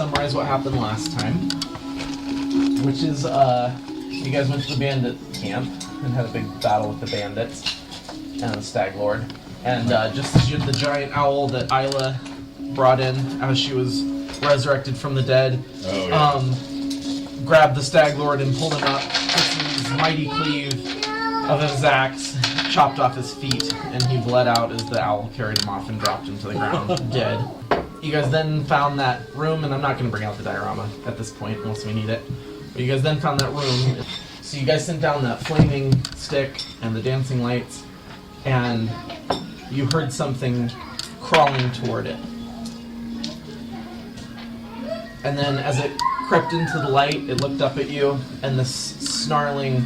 summarize what happened last time, which is you guys went to the bandit camp and had a big battle with the bandits and the stag lord. And just as you had the giant owl that Isla brought in as she was resurrected from the dead, grabbed the stag lord and pulled him up, twisting his mighty cleave of his Zax, chopped off his feet, and he bled out as the owl carried him off and dropped him to the ground, dead. You guys then found that room, and I'm not going to bring out the diorama at this point unless we need it. But you guys then found that room. So you guys sent down that flaming stick and the dancing lights, and you heard something crawling toward it. And then as it crept into the light, it looked up at you, and this snarling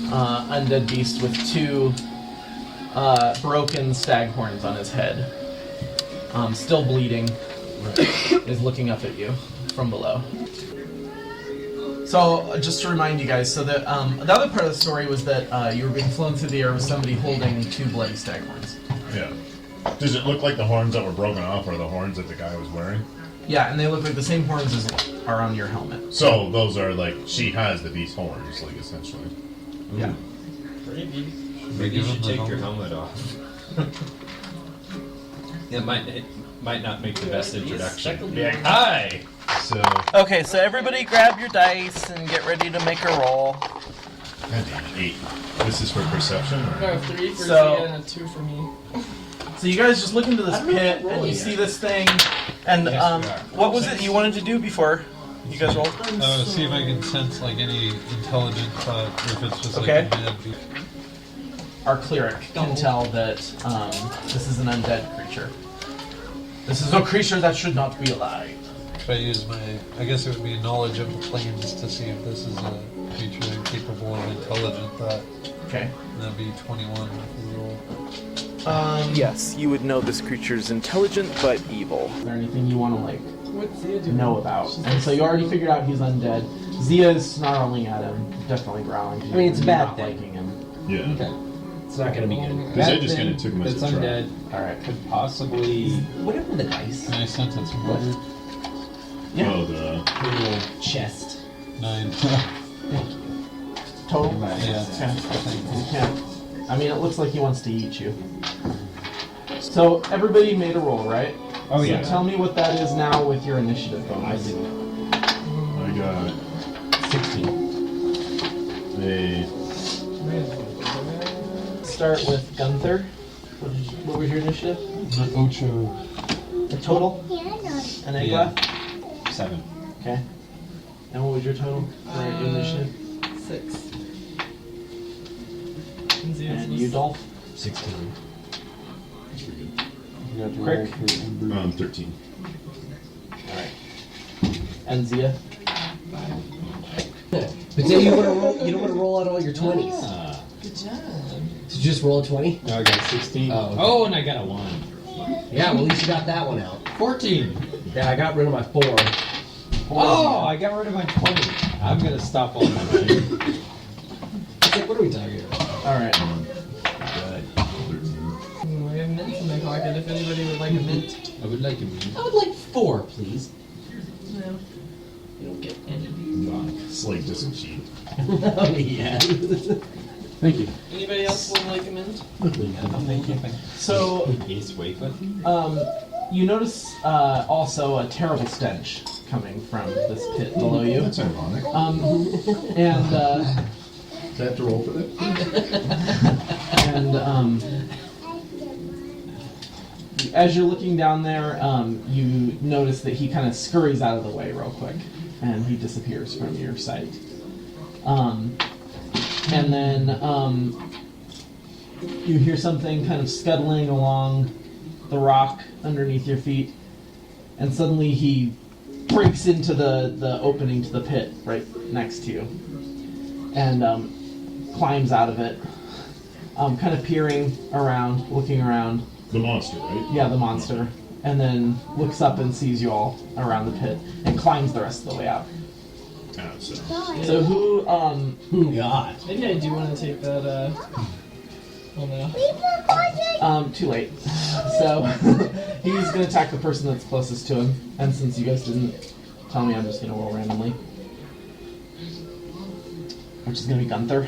undead beast with two broken stag horns on his head, still bleeding, is looking up at you from below. So, just to remind you guys, so the other part of the story was that you were being flown through the air with somebody holding two bloody stag horns. Yeah. Does it look like the horns that were broken off are the horns that the guy was wearing? Yeah, and they look like the same horns as are on your helmet. So, those are like, she has the beast horns, like, essentially. Yeah. Maybe you should take your helmet off. It might not make the best introduction. Be like, hi! So... Okay, so everybody grab your dice and get ready to make a roll. God damn, 8. This is for perception? Or? No, 3 for Zia and a 2 for me. So you guys just look into this pit and you see this thing, and what was it you wanted to do before you guys rolled? See if I can sense like any intelligent thought, or if it's just okay. like a mad beast. Our cleric can tell that this is an undead creature. This is a creature that should not be alive. If I use my, I guess it would be knowledge of the planes to see if this is a creature capable of intelligent thought. Okay. And that'd be 21 for the roll. Yes, you would know this creature is intelligent but evil. Is there anything you want to know about? And so you already figured out he's undead. Zia is snarling at him, definitely growling. I mean, it's a bad thing. Liking him. Yeah. Okay. It's not gonna be good. Because I just kind of took him as It's a try. undead. Alright. Could possibly... Whatever the dice. Can I sense it's murdered? Yeah. Oh, the... Little chest. 9. Total? Yeah. You can't. I mean, it looks like he wants to eat you. So, everybody made a roll, right? Oh, so yeah. tell me what that is now with your initiative bonus. I got 16. a... Start with Gunther. What was your initiative? Ocho. The total? And Egla? 7. Okay. And what was your total for your initiative? 6. And you, Dolph? 16. That's pretty good. Crick? 13. Alright. And Zia? But then you want to roll. You don't want to roll out all your 20s. Good job. Did you just roll a 20? No, I got 16. Oh, okay. Oh, and I got a 1. Yeah, well, at least you got that one out. 14. Yeah, I got rid of my 4. Oh, I got rid of my 20. I'm going to stop all my money. What are we talking about? Alright. We have mint in my pocket if anybody would like a mint. I would like a mint. I would like 4, please. No. You don't get any. Slate doesn't cheat. Oh, yeah. Thank you. Anybody else would like a mint? Thank you. So, Ace wafer. you notice also a terrible stench coming from this pit below you. That's ironic. And, Do I have to roll for that? and, as you're looking down there, you notice that he kind of scurries out of the way real quick, and he disappears from your sight. And then you hear something kind of scuttling along the rock underneath your feet, and suddenly he breaks into the opening to the pit right next to you, and climbs out of it, kind of peering around, looking around. The monster, right? Yeah, the monster. And then looks up and sees you all around the pit, and climbs the rest of the way out. So who, God. Maybe I do want to take that, oh no. too late. So, he's gonna attack the person that's closest to him, and since you guys didn't tell me. I'm just gonna roll randomly. Which is gonna be Gunther.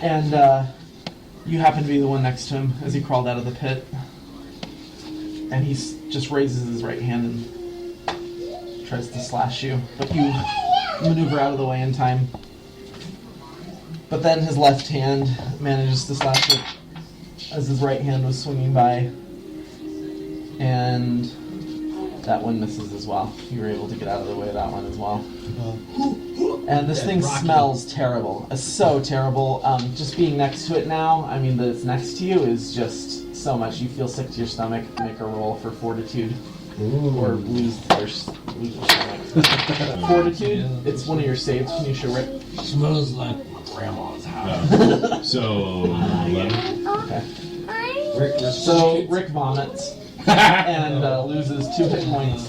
And you happen to be the one next to him as he crawled out of the pit. And he just raises his right hand and tries to slash you. But you maneuver out of the way in time. But then his left hand manages to slash it as his right hand was swinging by. And that one misses as well. You were able to get out of the way of that one as well. And this thing smells terrible. It's so terrible. Just being next to it now, I mean that it's next to you is just so much. You feel sick to your stomach. Make a roll for fortitude. Or lose your stomach. Fortitude, it's one of your saves. Can you show Rick? Smells like grandma's house. So, 11. Okay. So Rick vomits and loses 2 hit points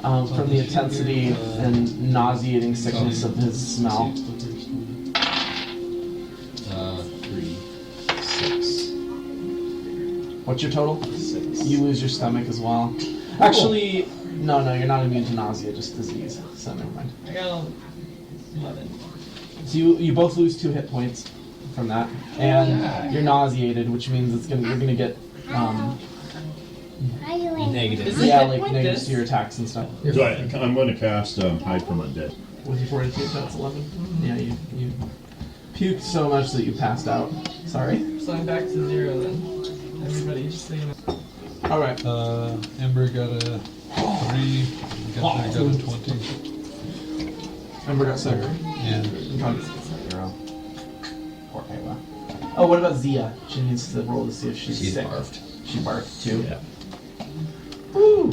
from the intensity and nauseating sickness of his smell. 3, 6. What's your total? 6. You lose your stomach as well. Actually, no, you're not immune to nausea, just disease. So never mind. I got 11. So you both lose 2 hit points from that, and you're nauseated, which means you're gonna get Negative. like negatives to your attacks and stuff. So I'm going to cast Hide from Undead. With your fortitude, that's 11. Yeah, you puked so much that you passed out. Sorry. So I'm back to 0 then. Everybody, just so you know. All right. Ember got a 3. Gunther got a 20. Ember got 7. Yeah. Poor Ayla. Oh, what about Zia? She needs to roll to see if she's sick. barfed. She barfed too. Yeah. Woo!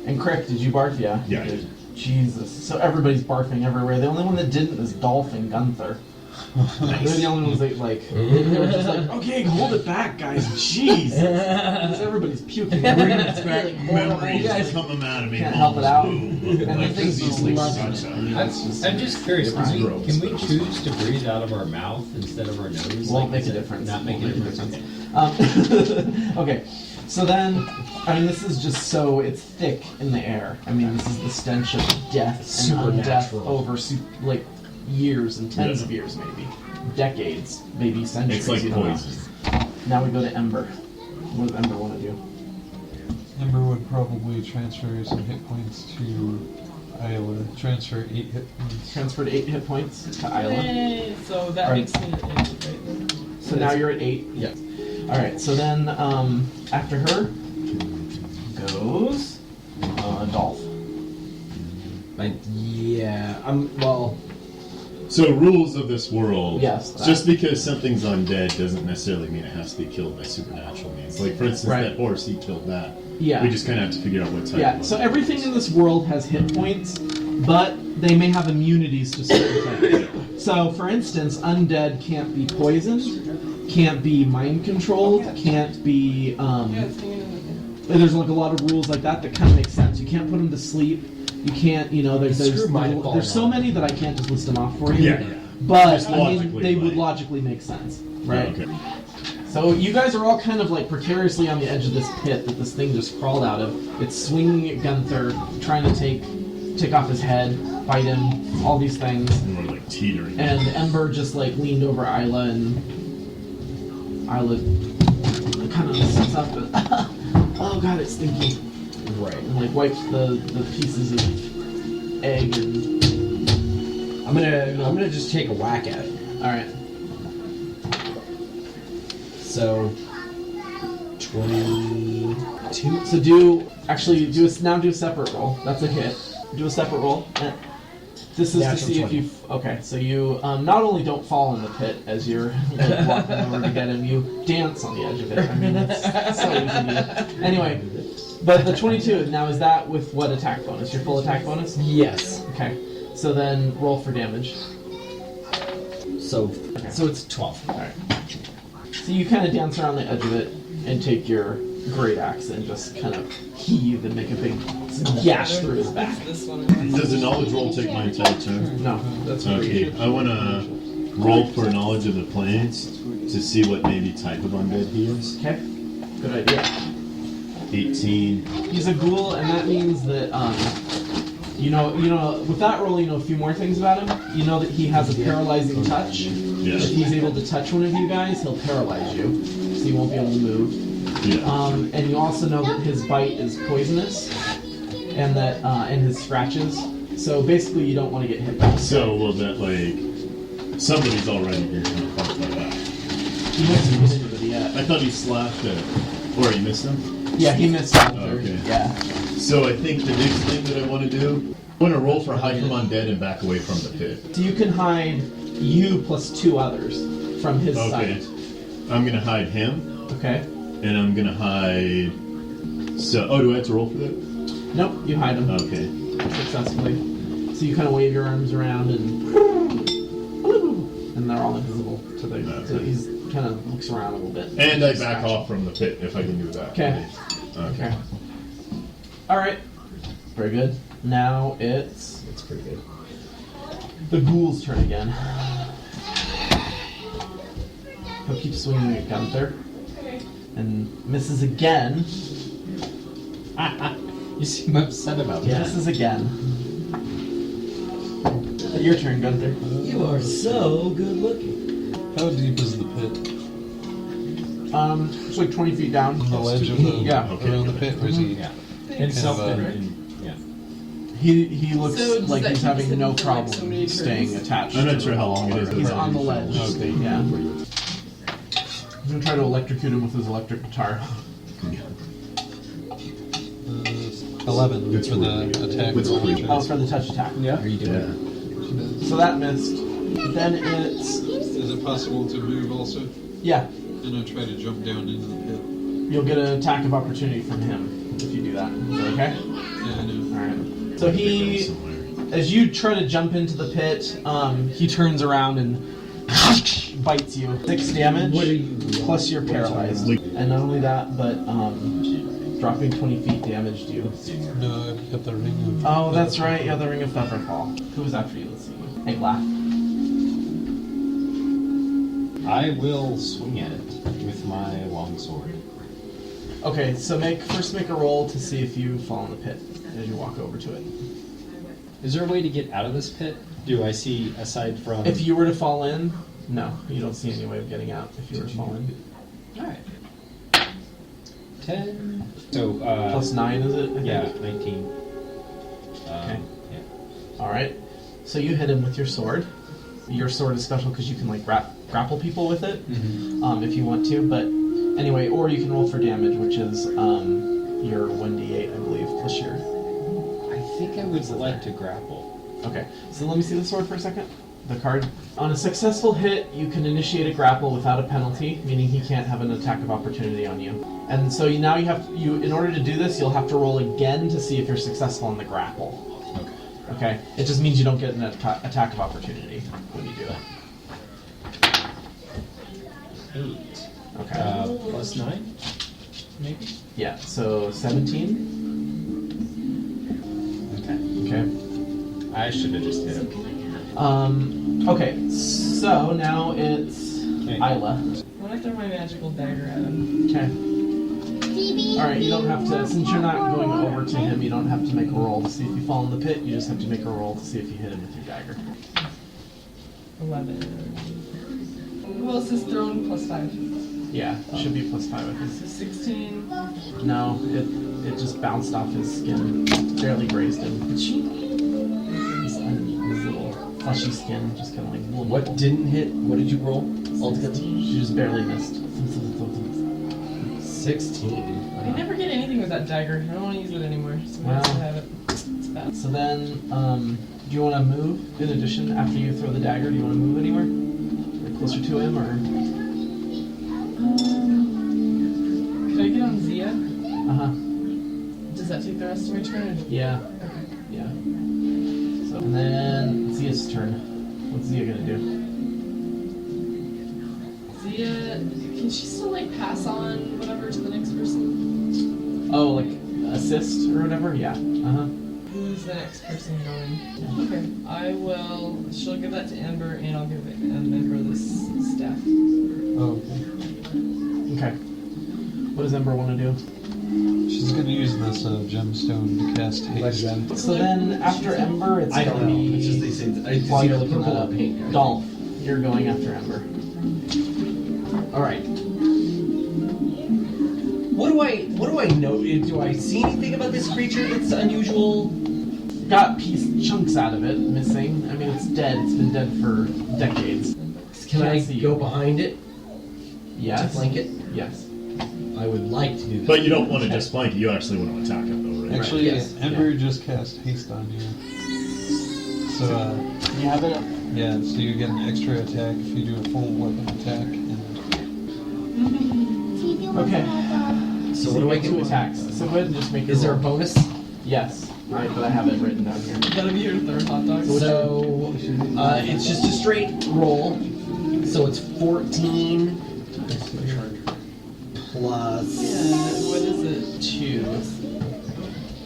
And Crick, did you barf? Yeah. Yeah, I You did. Jesus. So everybody's barfing everywhere. The only one that didn't is Dolph and Gunther. They're the only ones that they were just like, okay, hold it back, guys. Jeez. Because everybody's puking. It's feeling horrible. You guys coming out of me. can't help it out. And And the thing's just loving it. I'm just curious, It's can gross, we but- choose to breathe out of our mouth instead of our nose? Won't make Like, a does that difference. Not make Won't a difference. Okay, so then, I mean, this is just so, it's thick in the air. I mean, this is the stench of death and undeath Supernatural. over, like, years and tens Yeah. of years, maybe. Decades, maybe centuries. It's like you don't know. poison. Now we go to Ember. What does Ember want to do? Ember would probably transfer some hit points to Isla. Transfer 8 hit points. Transferred 8 hit points to Isla. Yay! So that Alright. makes me at 8, right then. So now you're at 8. Yeah. Alright, so then after her goes Dolph. Well, So rules of this world. Yes, that. Just because something's undead doesn't necessarily mean it has to be killed by supernatural means. Like for instance, Right. that horse, he killed that. Yeah. We just kind of have to figure out what type. Yeah, of so undead everything it is. in this world has hit points, but they may have immunities to certain things. So, for instance, undead can't be poisoned, can't be mind controlled, can't be. Yeah, it's hanging in There's like a lot of rules like that kind of make sense. You can't put them to sleep. You can't, Screw mind there's so falling many that I can't just list them off for you. Yeah. But Just I mean, logically, they would like- logically make sense, Yeah, right? okay. So you guys are all kind of like precariously on the edge of this pit that this thing just crawled out of. It's swinging at Gunther, trying to take off his head, bite him, all these things. And we're like teetering. And Ember just like leaned over Isla, and Isla kind of sits up and oh god, it's stinky. right. And like wipes the pieces of egg and I'm gonna just take a whack at it. alright. So 22. So do a separate roll. That's a hit. Do a separate roll. And this is Natural to see 20. if you. Okay, so you not only don't fall in the pit as you're like, walking over to get him, you dance on the edge of it. I mean, it's so easy to do. Anyway, but the 22 now, is that with what attack bonus? Your full attack bonus? Yes. Okay. So then roll for damage. So it's 12. All right. So you kind of dance around the edge of it and take your great axe and just kind of heave and make a big gash through his back. This one. Does the knowledge roll take my entire turn? No, that's free. Okay, I want to roll for knowledge of the planes to see what maybe type of undead he is. Okay. Good idea. 18. He's a ghoul, and that means that you know, with that roll, you know a few more things about him. You know that he has a paralyzing touch. Yes. If he's able to touch one of you guys, he'll paralyze you, so you won't be able to move. Yeah. And you also know that his bite is poisonous, and that and his scratches. So basically, you don't want to get hit by. So will that somebody's already been fucked by that? He hasn't hit anybody yet. I thought he slashed it, or he missed him. Yeah, he missed it. Okay. Yeah. So I think the next thing that I want to do, I want to roll for hide from undead and back away from the pit. So you can hide you plus 2 others from his Okay. sight. I'm gonna hide him, Okay. and I'm gonna hide. So, do I have to roll for that? Nope, you hide him Okay. successfully. So you kind of wave your arms around and they're all invisible. So he's kind of looks around a little bit. And I back off from the pit if I can do that. Okay. Okay. All right. Very good. Now it's pretty good. the ghoul's turn again. He'll keep swinging at Gunther and misses again. You seem upset about that. Misses again. Your turn, Gunther. You are so good looking. How deep is the pit? It's like 20 feet down. On the ledge of the Yeah. around the pit, or is he? Yeah. And He looks So does like that he's keep having us no in for, like, so problem many staying turns? attached. I'm to not sure how long it is. He's on the ledge. Okay. Yeah. He's gonna try to electrocute him with his electric guitar. 11 It's for the really good. attack. It's roll, really which Oh, is- for the touch attack. Are you doing it? So that missed. Then it's Is it possible to move also? yeah. And I try to jump down into the pit. You'll get an attack of opportunity from him if you do that. Is that okay? Yeah, I know. All right. So he, as you try to jump into the pit, he turns around and bites you. 6 damage. What are you- Plus you're paralyzed. And not only that, but dropping 20 feet damaged you. No, I've got the ring of. Oh, that's right. Yeah, the Ring of Featherfall. Who was after you? Let's see. Hey, Laugh. I will swing at it with my longsword. Okay, so first make a roll to see if you fall in the pit as you walk over to it. Is there a way to get out of this pit? Do I see, aside from... If you were to fall in, no, you don't see any way of getting out if you were to fall in. Alright. 10... So, Plus 9, is it? I think? yeah, 19. Okay. Yeah. Alright. So you hit him with your sword. Your sword is special because you can like grapple people with it, if you want to, but anyway, or you can roll for damage, which is your 1d8, I believe, plus your... I think I would like to grapple. Okay, so let me see the sword for a second. The card. On a successful hit, you can initiate a grapple without a penalty, meaning he can't have an attack of opportunity on you. And so now you have in order to do this, you'll have to roll again to see if you're successful in the grapple. Okay. It just means you don't get an attack of opportunity when you do it. 8. Okay. Plus 9? Maybe? Yeah. So 17. Okay. Okay. I should have just hit him. Okay. So now it's Okay. Isla. I'm gonna throw my magical dagger at him. Okay. Alright, you don't have to, since you're not going over to him, you don't have to make a roll to see if you fall in the pit, you just have to make a roll to see if you hit him with your dagger. 11. Who else is thrown plus 5? Yeah, it should be plus 5, I think. So 16. No, it just bounced off his skin, barely grazed him. His little fleshy skin just kind of like... What didn't hit? What did you roll altogether? She just barely missed. 16. I never get anything with that dagger. I don't want to use it anymore. So I Wow. still have it. It's bad. So then, do you want to move, in addition, after you throw the dagger, do you want to move anywhere? Like closer to him, or...? Could I get on Zia? Uh-huh. Does that take the rest of my turn? Yeah. Okay. Yeah. So, and then Zia's turn. What's Zia gonna do? Zia, can she still like pass on whatever to the next person? Oh, like assist or whatever? Yeah. Uh-huh. Who's the next person going? Okay, I will. She'll give that to Amber, and I'll give Amber this staff. Oh, okay. Okay. What does Ember want to do? She's gonna use this gemstone to cast haste. So then, after Ember, it's I gonna don't know. be... It's just they say. I while see you're the looking purple that up, paint. Dolph, you're going after Ember. Alright. What do I know? Do I see anything about this creature that's unusual? Got chunks out of it, missing. I mean, it's dead. It's been dead for decades. Can I Can't see go you. behind it to Yes. flank it? Yes. I would like to do that. But you don't want to just flank it, you actually want to attack it though, right? Actually, Yes. Ember just cast haste on you. So, You have it? yeah, so you get an extra attack if you do a full weapon attack. And Okay. So what do I get? get? 2 attacks. So go ahead and just make your Is there a roll. bonus? Yes. Right, but I have it written down here. That'll be your third hot dog. So it's just a straight roll. So it's 14 plus. Yeah, what is it? 2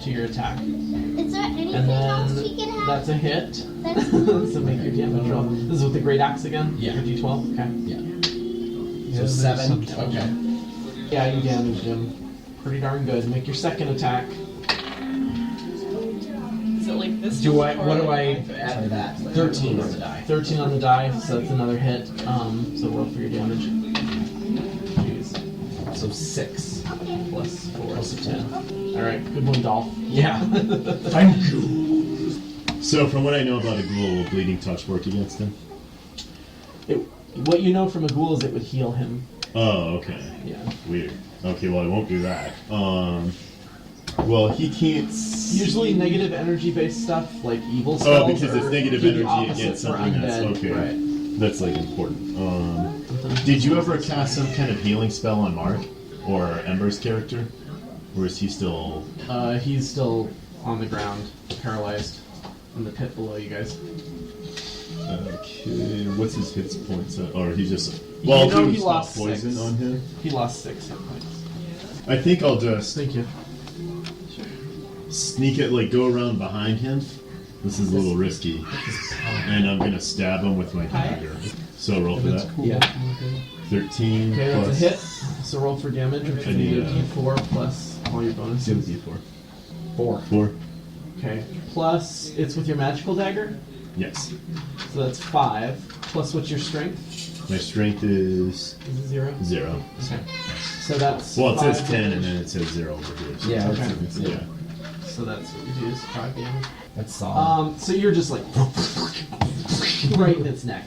to your attack. Is there anything And else then we can have? that's a hit. That's So make your damage roll. This is with the great axe again? Yeah. Your D12? Okay. Yeah. yeah, So there's 7. some damage. Okay. Yeah, you damaged him. Pretty darn good. Make your second attack. Is it like this? Do I? or What do like- I add to that? 13 on the die. 13 on the die, so that's another hit. So roll for your damage. Jeez. So 6. Plus 4, so 10. Alright, good one, Dolph. Yeah. Thank you. So from what I know about a ghoul, will bleeding touch work against him? What you know from a ghoul is it would heal him. Oh, okay. Yeah. Weird. Okay, well I won't do that. Well he can't. Usually negative energy based stuff, like evil spells. Oh, because it's are negative the energy opposite against for something that's undead. okay. Right. That's like important. Did you ever cast some kind of healing spell on Mark or Ember's character, or is he still? He's still on the ground, paralyzed, in the pit below you guys. Okay, what's his hit points? Or he just. Well, You know do he stop lost poison 6. on him. He lost 6 hit points. I think I'll just Thank you. sneak it, like go around behind him. This is a little risky, and I'm gonna stab him with my dagger. So roll for that. Yeah. 13 Okay, that's a plus hit. So roll for damage, which I would be need a a- d4 plus all your bonuses. D4. 4. 4. Okay. Plus, it's with your magical dagger, Yes. so that's 5. Plus, what's your strength? My strength is Is it 0? 0. Okay. So that's. Well, it says 5 10 and damage. then it says 0 over here. So Yeah. Okay. yeah. So that's what you do is 5 damage. That's solid. So you're just like right in its neck,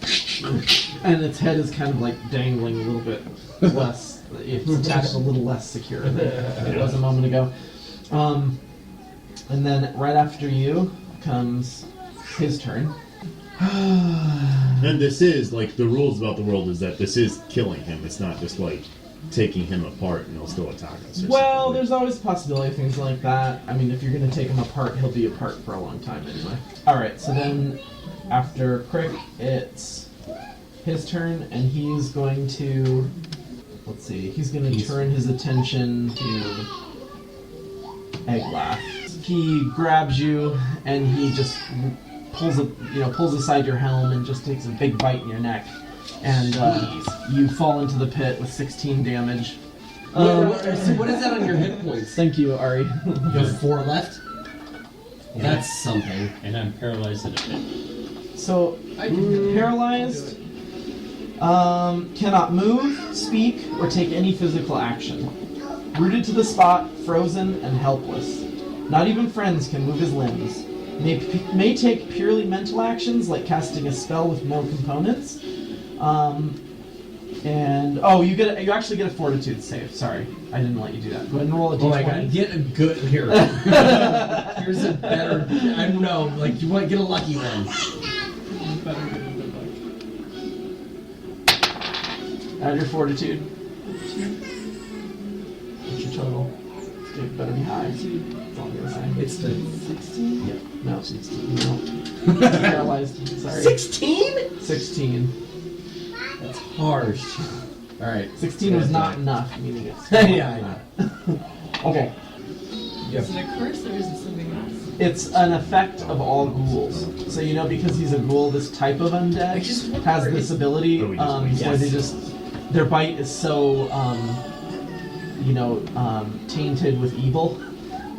and its head is kind of like dangling a little bit less. It's attached a little less secure than it was a moment ago. And then right after you comes his turn. And this is, like, the rules about the world is that this is killing him. It's not just, like, taking him apart and he'll still attack us. Or Well, something. there's always a possibility of things like that. I mean, if you're going to take him apart, he'll be apart for a long time anyway. Alright, so then after Crick, it's his turn, and he's going to... Let's see, he's going to turn his attention to Eglath. He grabs you, and he just pulls aside your helm and just takes a big bite in your neck. And you fall into the pit with 16 damage. So what is that on your hit points? Thank you, Ari. You have 4 left? That's something. And I'm paralyzed at a bit. So, paralyzed, cannot move, speak, or take any physical action. Rooted to the spot, frozen, and helpless. Not even friends can move his limbs. May take purely mental actions, like casting a spell with no components. You actually get a fortitude save. Sorry, I didn't let you do that. Go ahead and roll a d20. Oh my god, get a good here. Here's a better. I don't know. Like you want to get a lucky one. Better get a good luck. Add your fortitude. What's your total? It better be high. That's all I'm gonna say. It's the 16. Yep. No, 16. No. Paralyzed. Sorry. 16. 16. That's harsh. All right. 16 was not enough, meaning it's. Yeah, I know. Okay. Is it a curse or is it something else? It's an effect of all ghouls. So you know, because he's a ghoul, this type of undead has this ability Oh, we just- where they just their bite is so tainted with evil,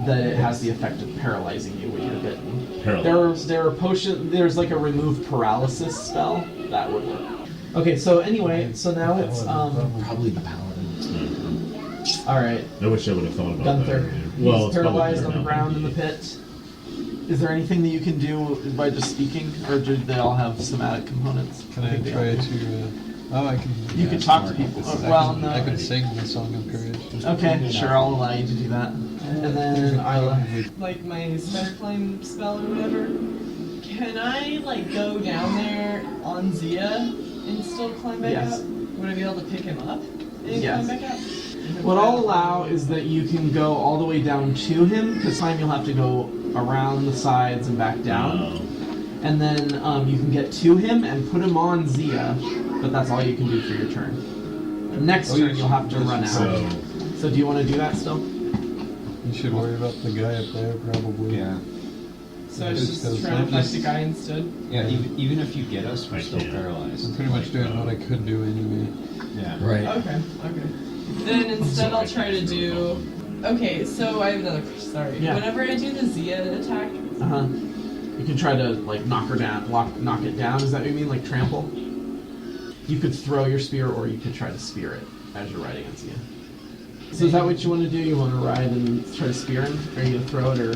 that it has the effect of paralyzing you when you're bitten. Paralyzed. There's like a remove paralysis spell that would work. Okay, so anyway, so now it's Probably the paladin. all right. I wish I would have thought about Gunther, that. he's Well, it's paralyzed probably on the better now. ground in the pit. Is there anything that you can do by just speaking, or do they all have somatic components? Can I think they try all do. to? I can. You can talk to people. Well, no. I can sing the Song of Courage. Okay, sure, I'll allow you to do that. And then Isla. Like my spider climb spell or whatever. Can I like go down there on Zia and still climb back Yes. up? Would I be able to pick him up and Yes. climb back up? What I'll allow is that you can go all the way down to him, because time you'll have to go around the sides and back down. Oh. And then you can get to him and put him on Zia, but that's all you can do for your turn. Next turn you'll have to run out. So do you want to do that still? You should worry about the guy up there, probably. Yeah. So I should just Because try to I'm fight just- the guy instead. Yeah, even if you get us, we're I still can't. paralyzed. I'm pretty much doing what I could do anyway. Yeah. Right. Okay. Then instead I'll try to do. Okay, so I have another. Sorry. Yeah. Whenever I do the Zia attack, You can try to like knock her down, knock it down. Is that what you mean, like trample? You could throw your spear, or you could try to spear it as you're riding on Zia. So is that what you want to do? You want to ride and try to spear him? Or are you gonna throw it, or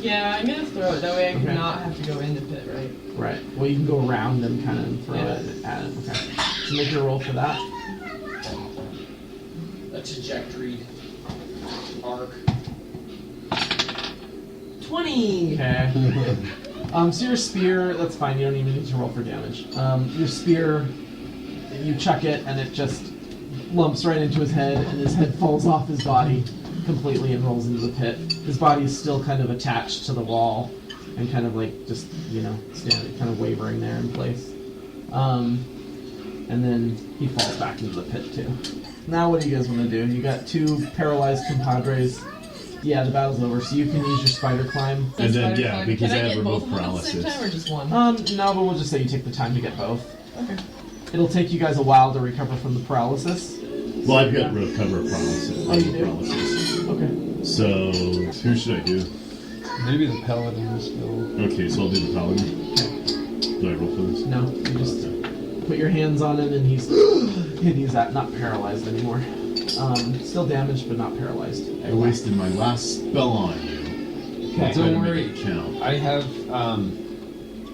yeah, I'm gonna throw it. That way I can Okay. not have to go into pit, right? right? Well, you can go around and kind of throw Yeah. it at it. Okay. So make your roll for that. A trajectory arc. 20. Okay. So your spear, that's fine. You don't even need to roll for damage. Your spear, you chuck it, and it just lumps right into his head, and his head falls off his body completely and rolls into the pit. His body is still kind of attached to the wall, and kind of like just standing, kind of wavering there in place. And then he falls back into the pit too. Now, what do you guys want to do? You got two paralyzed compadres. Yeah, the battle's over, so you can use your spider climb. And then, Spider yeah, climb. because Can I have get both remote of them at the same paralysis. time or just one? No, but we'll just say you take the time to get both. Okay. It'll take you guys a while to recover from the paralysis. Well, I've got recover paralysis. Oh, you do? paralysis. Okay. So, who should I do? Maybe the paladin is still. Okay, so I'll do the paladin. Do I roll for this? No, you just put your hands on him, and he's not paralyzed anymore. Still damaged, but not paralyzed. I wasted my last spell on you. Okay. Try to Don't make worry. it count. I have.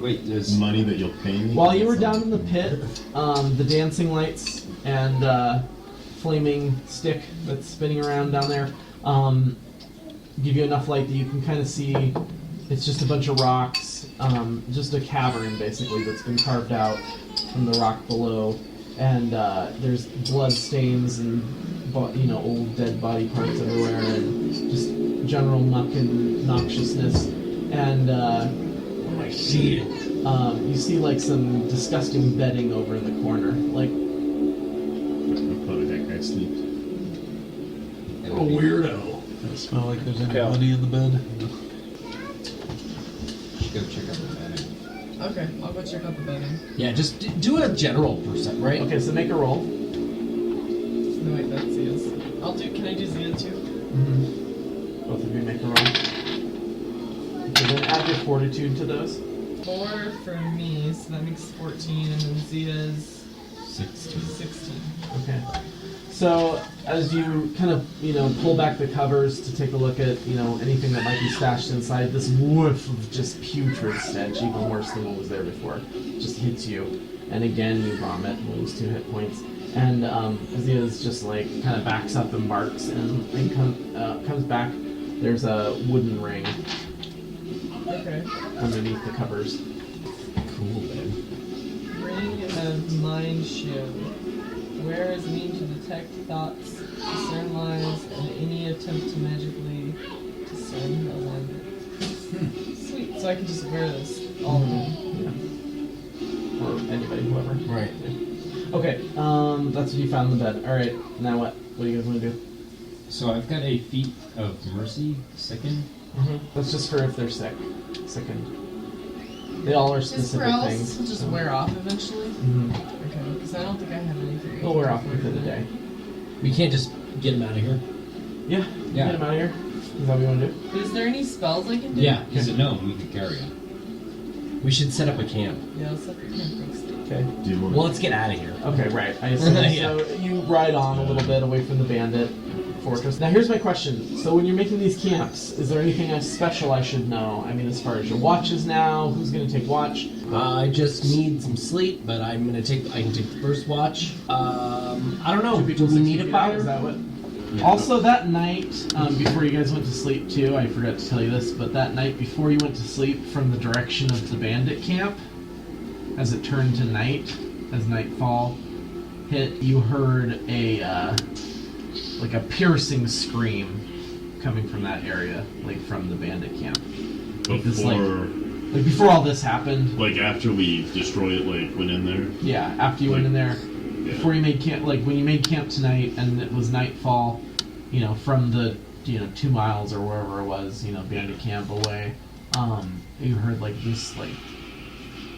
Wait, there's. Money that you'll pay me? While you were down in the pit, the dancing lights and flaming stick that's spinning around down there give you enough light that you can kind of see. It's just a bunch of rocks, just a cavern basically that's been carved out from the rock below, and there's blood stains and old dead body parts everywhere, and just general muck and noxiousness. And I see it. you see like some disgusting bedding over in the corner, like I'll probably that guy sleep. A weirdo. Does it smell like there's any Yeah. money in the bed? Go check out the bedding. Okay, I'll go check out the bedding. Yeah, just do a general percent, right? okay. So make a roll. No, wait, that's Zia's. Can I do Zia too? Both of you make a roll. Okay, then add your fortitude to those. 4 for me, so that makes 14, and then Zia's 16. 16. Okay. So as you kind of pull back the covers to take a look at anything that might be stashed inside, this whiff of just putrid stench, even worse than what was there before, just hits you, and again you vomit, lose 2 hit points, and Zia's just like kind of backs up and barks, and then comes back. There's a wooden ring Okay. underneath the covers. Cool, man. Ring of Mind Shield. Where is mean to detect thoughts, discern lies, and any attempt to magically discern alignment. Sweet. So I can just wear this all the time. Yeah. Or anybody, whoever. Right. Okay, that's what you found in the bed. Alright, now what? What do you guys want to do? So I've got a feat of mercy, sicken. That's just for if they're sick. Sickened. They all are His specific spells things. will just wear off eventually. Mm-hmm. Okay, because I don't think I have anything. They'll wear off within a day. We can't just get him out of here. Yeah. Yeah. Get him out of here. Is that what you want to do? Is there any spells I can do? Yeah, he's a gnome. We can carry him. We should set up a camp. Yeah, let's set the camp next to Okay. Do you want Well, let's get out of here. Okay, right. I assume. Yeah. So you ride on a little bit away from the bandit fortress. Now here's my question. So when you're making these camps, is there anything special I should know? I mean, as far as your watches now, who's going to take watch? I just need some sleep, but I can take the first watch. I don't know. Should be Do we 60 need a feet out, fire? Is that what? Yeah. Also, that night, before you guys went to sleep too, I forgot to tell you this, but that night before you went to sleep, from the direction of the bandit camp, as it turned to night, as nightfall hit, you heard a like a piercing scream coming from that area, like from the bandit camp. This, like before all this happened. like after we destroyed it, like went in there? Yeah, after you went in there, Yeah. before you made camp, like when you made camp tonight, and it was nightfall, you know, from the 2 miles or wherever it was, bandit camp away, you heard like this like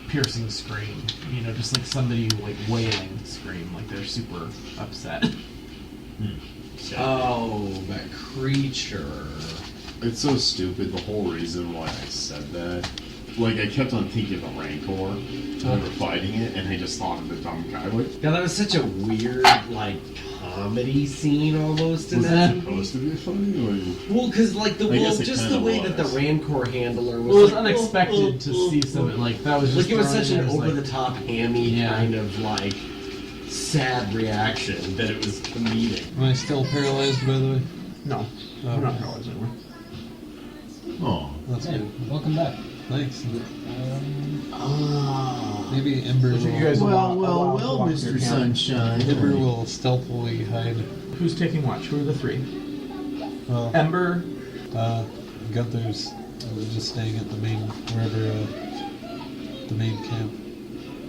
piercing scream, just like somebody like wailing scream, like they're super upset. Oh, that creature. It's so stupid, the whole reason why I said that. Like, I kept on thinking of the Rancor when we were fighting it, and I just thought of the dumb guy. Like, Yeah, that was such a weird, like, comedy scene almost in was that. it supposed to be funny? Like, Well, because like I guess it just kinda the way that the was. Rancor handler was. Well, it was like, unexpected to see something like that. Was just Like it was thrown such in an there as, like- over-the-top, hammy Yeah. kind of like sad reaction that it was comedic. Am I still paralyzed, by the way? No, Oh, we're not okay. paralyzed anymore. oh. That's Hey, good. welcome back. Thanks. Ah. Maybe Ember Which of you will, guys will Well, walk- well, allow to well, walk Mr. your camp? Sunshine. Ember will stealthily hide. Who's taking watch? Who are the three? Well, Ember. Gunther's just staying at the main, wherever the main camp,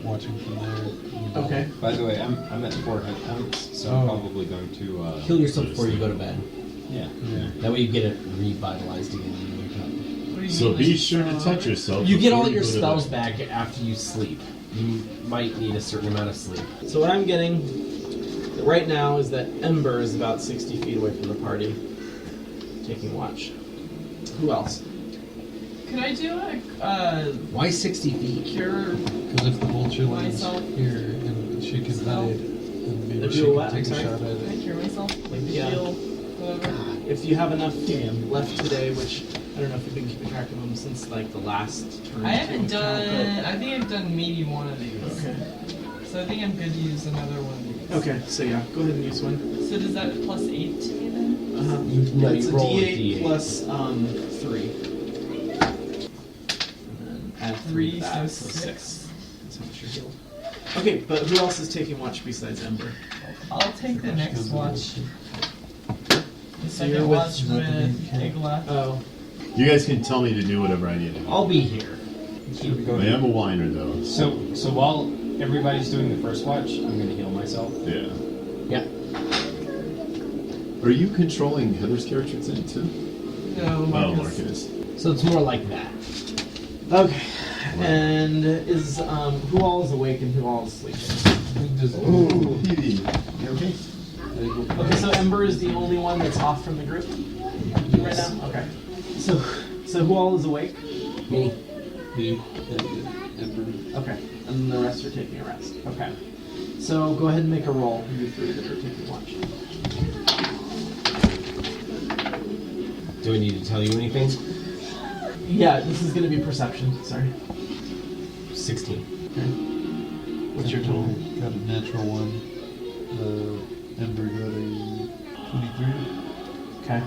watching from there. Okay. By the way, I'm at 4 hit points, so Oh. I'm probably going to Kill yourself before you go to bed. yeah. Yeah. That way you get it revitalized again when you wake up. What do you So mean, be like, sure to touch yourself. You get before all your go to spells bed. back after you sleep. You might need a certain amount of sleep. So what I'm getting right now is that Ember is about 60 feet away from the party, taking watch. Who else? Could I do a Why 60 feet? cure? Because if the vulture lands Myself. here and she can Spell. hide, then maybe If she you can what? take a Sorry. shot at Can I it. cure myself? Like Yeah. heal, whatever. If you have enough left today, which I don't know if you've been keeping track of them since like the last turn. I haven't to account, done. I think I've done maybe one of these. but- Okay. So I think I'm good to use another one of these. Okay, so yeah, go ahead and use one. So does that plus 8 to me then? No, It's you a roll a D8 D8. plus 3. And then add 3 to that, so 6. That's how much you're healed. Okay, but who else is taking watch besides Ember? I'll take the next watch. The So you're second with- watch with Igla. Oh, You guys can tell me to do whatever I need to do. I'll be here. Keep going. I am a whiner, though. So while everybody's doing the first watch, I'm gonna heal myself. Yeah. Yeah. Are you controlling Heather's character today, too? No, Oh, Marcus. Marcus. So it's more like that. okay. And is who all is awake and who all is sleeping? Ooh, Petey. You okay? Okay, so Ember is the only one that's off from the group right now. Okay. So who all is awake? Me. Me, Ember. Okay. And the rest are taking a rest. Okay. So go ahead and make a roll. You three that are taking watch. Do I need to tell you anything? Yeah, this is going to be perception. Sorry. 16. Okay. What's your total? Got a natural 1. Ember got a 23. Okay.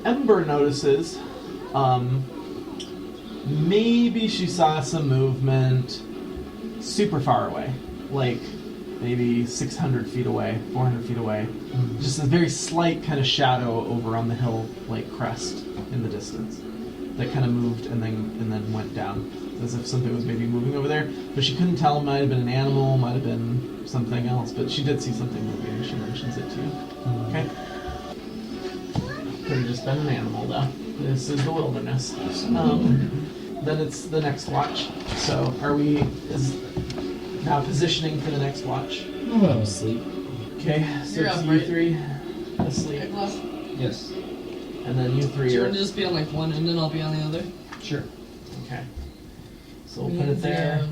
Ember notices, maybe she saw some movement super far away, like maybe 600 feet away, 400 feet away. Just a very slight kind of shadow over on the hill, like crest in the distance, that kind of moved and then went down, as if something was maybe moving over there. But she couldn't tell. It might have been an animal, might have been something else. But she did see something moving, and she mentions it to you. Okay. Could have just been an animal, though. This is the wilderness. Then it's the next watch. So is now positioning for the next watch. I'm asleep. Okay, so You're it's up, you right? three. asleep, Cyclops. Yes. and then you Do three you are want to just be on like one end and I'll be on the other? Sure. okay. So we'll put it there,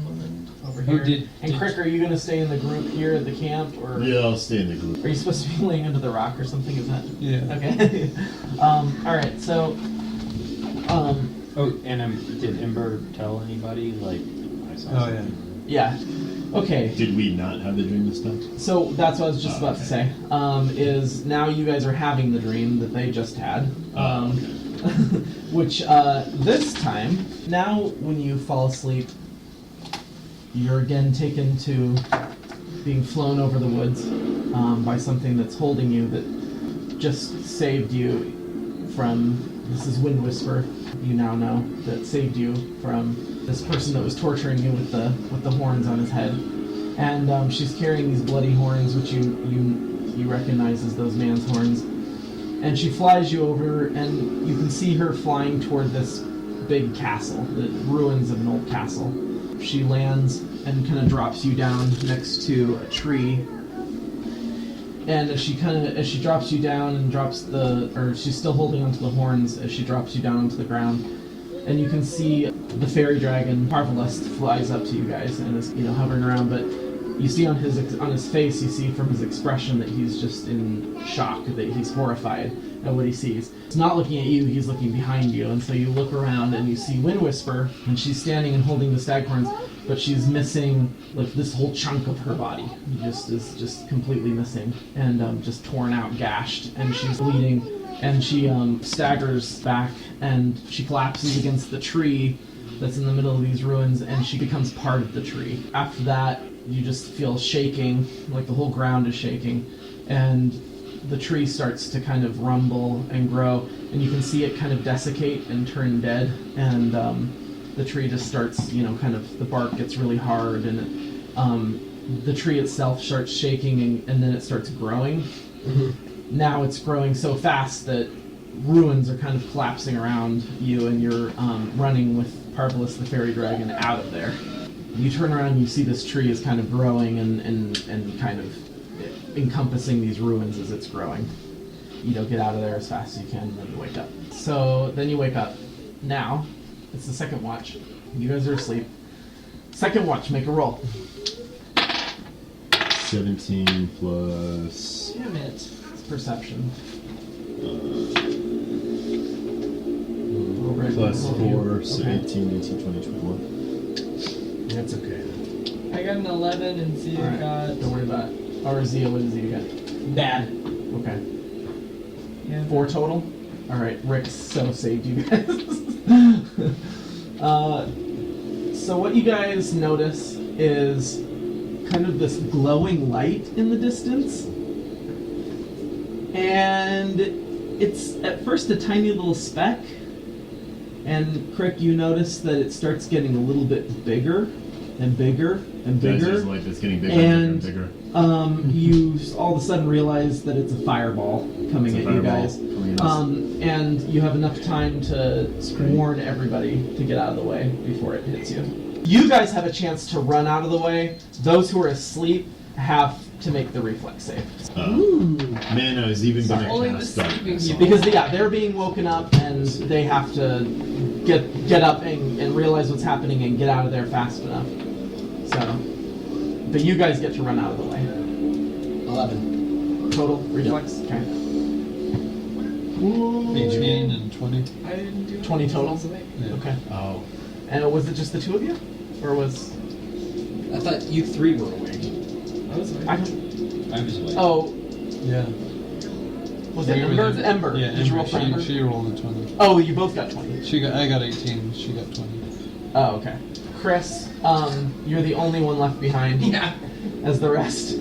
over Oh, here. And did- Crick, are you gonna stay in the group here at the camp, or Yeah, I'll stay in the group. are you supposed to be laying under the rock or something? Is that Yeah. okay? All right. So, Oh, and did Ember tell anybody? Like, I saw Oh, yeah. something. yeah. Okay. Did we not have the dream this time? So that's what I was just about to say. Is now you guys are having the dream that they just had. Which this time, now when you fall asleep, you're again taken to being flown over the woods by something that's holding you that just saved you from. This is Wind Whisper. You now know that saved you from this person that was torturing you with the horns on his head, and she's carrying these bloody horns, which you recognize as those man's horns. And she flies you over, and you can see her flying toward this big castle, the ruins of an old castle. She lands and kind of drops you down next to a tree. And as she drops you down and she's still holding onto the horns as she drops you down onto the ground. And you can see the fairy dragon, Parvalist, flies up to you guys and is, hovering around, but you see on his face, you see from his expression that he's just in shock, that he's horrified at what he sees. He's not looking at you, he's looking behind you, and so you look around and you see Wind Whisper, and she's standing and holding the stag horns, but she's missing like this whole chunk of her body. Is just completely missing, and just torn out, gashed, and she's bleeding, and she staggers back, and she collapses against the tree that's in the middle of these ruins, and she becomes part of the tree. After that, you just feel shaking, like the whole ground is shaking, and the tree starts to kind of rumble and grow, and you can see it kind of desiccate and turn dead, and the tree just starts, kind of, the bark gets really hard, and the tree itself starts shaking, and then it starts growing. Mm-hmm. Now it's growing so fast that ruins are kind of collapsing around you, and you're running with Parvalist the fairy dragon out of there. You turn around and you see this tree is kind of growing and kind of encompassing these ruins as it's growing. Get out of there as fast as you can, and then you wake up. So then you wake up. Now, it's the second watch. You guys are asleep. Second watch, make a roll. 17 plus... Damn it. It's perception. Plus 4, so Okay. 18, 19, 20, 21. That's okay. I got an 11 and Zia Alright, got. don't worry about it. Or Zia, what does Zia get? Bad. Okay. Yeah, 4 total? Alright, Rick so saved you guys. So what you guys notice is kind of this glowing light in the distance. And it's at first a tiny little speck. And Crick, you notice that it starts getting a little bit bigger and bigger and bigger. Guys, like it's getting bigger And- and bigger and bigger. You all of a sudden realize that it's a fireball coming It's a at you fireball guys. coming at us. And you have enough time to warn everybody to get out of the way before it hits you. You guys have a chance to run out of the way. Those who are asleep have to make the reflex save. Man, I was even going Only to the cast sleeping darkness. Because they're being woken up and they have to get up and realize what's happening and get out of there fast enough. So, but you guys get to run out of the way. 11. Total reflex. Okay. 18 and 20. I didn't do 20 total? Yeah. Okay. Oh. And was it just the two of you, or was I thought you 3 were awake. I was awake. I don't? I was awake. Oh, Yeah. was it We were Ember? the- Ember. Yeah, Did you roll for Ember? she rolled a 20. Oh, you both got 20. I got 18, she got 20. Oh, okay. Chris, you're the only one left behind. Yeah. As the rest.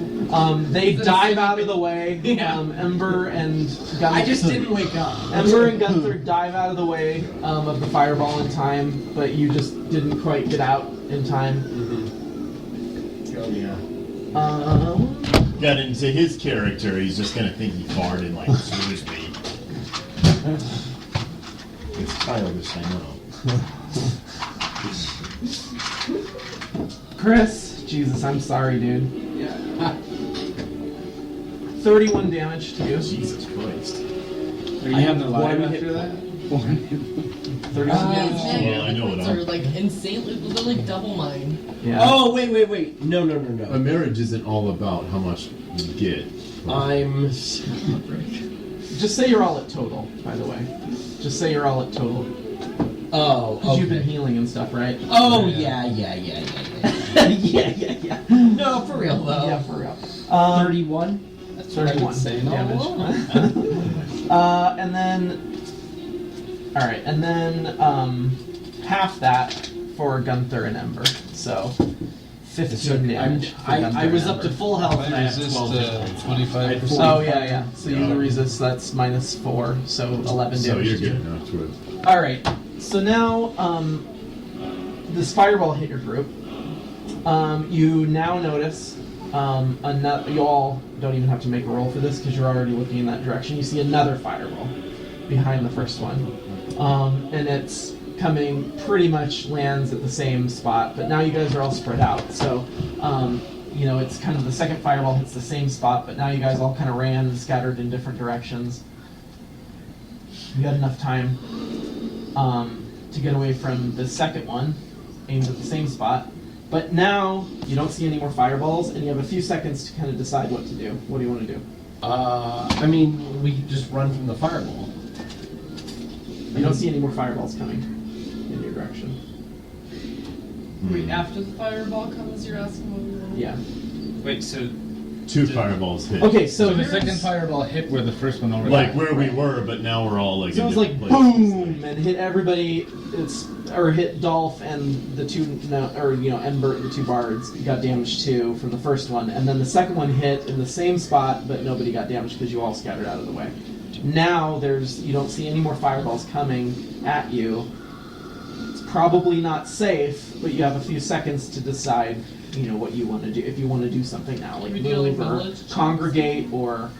They dive out of the way. Yeah. Ember and Gunther. I just didn't wake up. Ember and Gunther dive out of the way of the fireball in time, but you just didn't quite get out in time. Oh, yeah. Yeah. Got into his character, he's just gonna think he farted like, excuse me. It's childish, I know. Chris, Jesus, I'm sorry, dude. Yeah. 31 damage to you. Jesus Christ. Are you I have on the live one after that? 31 damage. Well, I know what points I'm- are like insanely, they're like double mine. Yeah. Oh, wait. No. A marriage isn't all about how much you get. I'm. Just say you're all at total, by the way. Just say you're all at total. Oh, Because you've been okay. healing and stuff, right? Oh, yeah. yeah. No, for real, though. Yeah, for real. 31? That's what I 31 would say. damage. And then... Alright, and then half that for Gunther and Ember. So, 15 damage. for Gunther I was and up to Ember. full health and I have Resist 12 hit points. 25%. Oh, yeah. So you resist, that's minus 4, so 11 So damage. you're to you. good enough to it. Alright, so now this fireball hit your group. You now notice, you all don't even have to make a roll for this because you're already looking in that direction. You see another fireball behind the first one. And it's coming, pretty much lands at the same spot, but now you guys are all spread out. So, it's kind of the second fireball hits the same spot, but now you guys all kind of ran and scattered in different directions. You had enough time to get away from the second one, aimed at the same spot. But now you don't see any more fireballs, and you have a few seconds to kind of decide what to do. What do you want to do? I mean, we could just run from the fireball. You don't see any more fireballs coming in your direction. Wait, after the fireball comes, you're asking what we want? Yeah. Wait, so 2 fireballs hit. Okay, so so the second fireball hit where the first one already Like where we were, but now we're all like so it in was like different places. boom and hit everybody. Or hit Dolph and the two, Ember, the 2 bards got damaged too from the first one, and then the second one hit in the same spot, but nobody got damaged because you all scattered out of the way. Now you don't see any more fireballs coming at you. It's probably not safe, but you have a few seconds to decide, what you want to do. If you want to do something now, like We do, like, move or village congregate or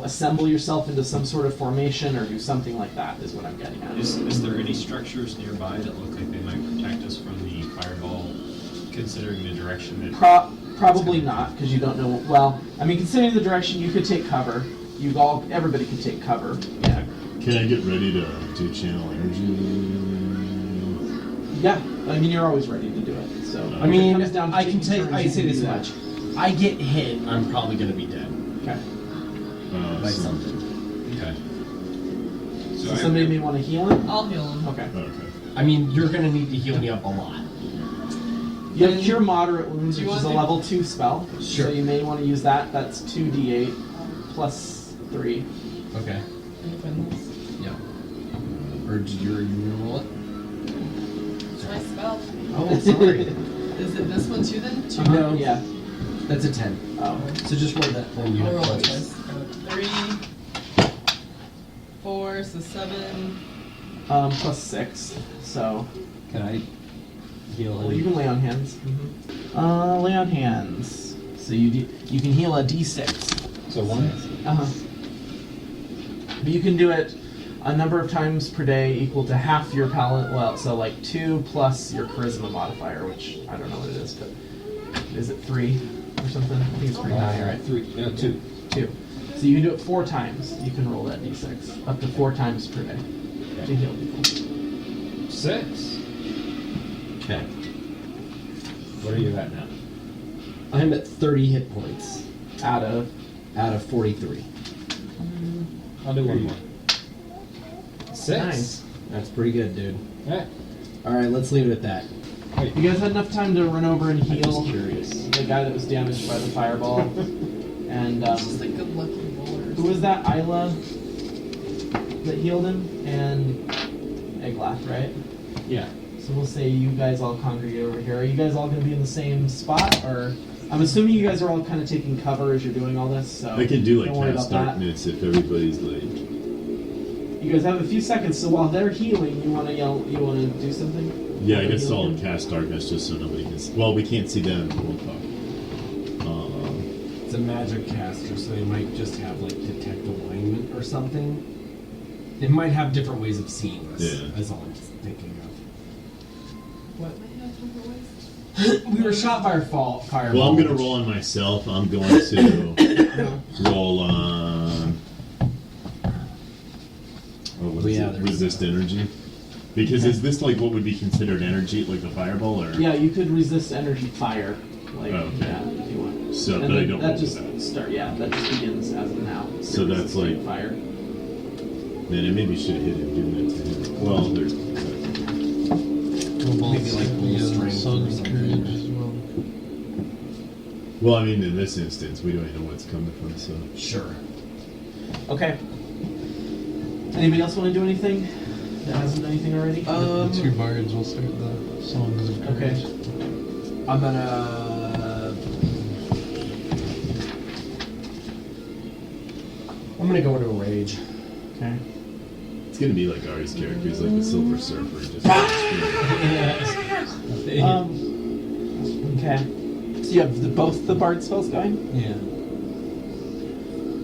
assemble yourself into some sort of formation or do something like that is what I'm getting at. Is there any structures nearby that look like they might protect us from the fireball, considering the direction it... Probably not, because you don't know. Well, I mean, considering the direction, you could take cover. Everybody could take cover. Yeah. Can I get ready to do channel energy? Yeah. I mean, you're always ready to do it. So. I mean, if it comes down to I can taking say turns, I you say can this do that. much. I get hit, I'm probably gonna be dead Okay. by So- something. Okay. So somebody may want to heal him. I'll heal him. Okay. Okay. I mean, you're gonna need to heal me up a lot. You have Cure Moderate Wounds, Do you which is a want to- level 2 spell. Sure. So you may want to use that. That's 2d8 plus 3. Okay. Independence. Yeah. Or did you roll it? It's my spell. Oh, sorry. Is it this one too then? 2? No. Yeah. That's a 10. Oh. So just roll that full I'll unit roll it twice. twice. 3, 4, so 7. Plus 6. So. Can I heal Well, you can lay on hands. Lay on hands. So you can heal a d6. So 1? But you can do it a number of times per day equal to half your paladin. Well, so like 2 plus your charisma modifier, which I don't know what it is, but is it 3 or something? I think it's pretty high, right? 3. 2. 2. So you can do it 4 times. You can roll that d6 up to 4 times per day to heal people. 6. Okay. What are you at now? I'm at 30 hit points Out of. out of 43. I'll do one more. 6. Nice. That's pretty good, dude. Yeah. All right, let's leave it at that. You guys had enough time to run over and I'm heal just curious. the guy that was damaged by the fireball. And It's just a good lucky roller. who was that? Isla that healed him? And Eglath, right? Yeah. So we'll say you guys all congregate over here. Are you guys all going to be in the same spot? Or I'm assuming you guys are all kind of taking cover as you're doing all this. So I can do like don't worry cast about that. darkness if everybody's like. You guys have a few seconds, so while they're healing, you want to yell. You want to do something? Yeah, I While they're guess I'll healing? cast darkness just so nobody can. Well, we can't see them. We'll talk. It's a magic caster, so they might just have like detect alignment or something. They might have different ways of seeing us. Yeah. That's all I'm thinking What may have different ways? of. We were shot by a fireball. Well, I'm gonna roll on myself. I'm going to Roll what is it? there's Resist energy. Because is this like what would be considered energy, like the fireball, or? Yeah, you could resist energy fire. Like, Oh, okay. yeah, if you want. So, And but I then don't that roll just with that. start. Yeah, that just begins as of now. So You're that's resisting like- fire. Man, I maybe should have hit him doing that to him. Well, there's. Maybe like strength Song or of something. Courage as well. Well, I mean, in this instance, we don't even know what's coming from, so. Sure. Okay. Anybody else want to do anything that hasn't done anything already? The two bards will start the Songs of Courage. Okay. I'm gonna. I'm gonna go into a rage. Okay. It's gonna be like Ari's character, he's like the Silver Surfer, just. Okay. So you have both the bard spells going. Yeah.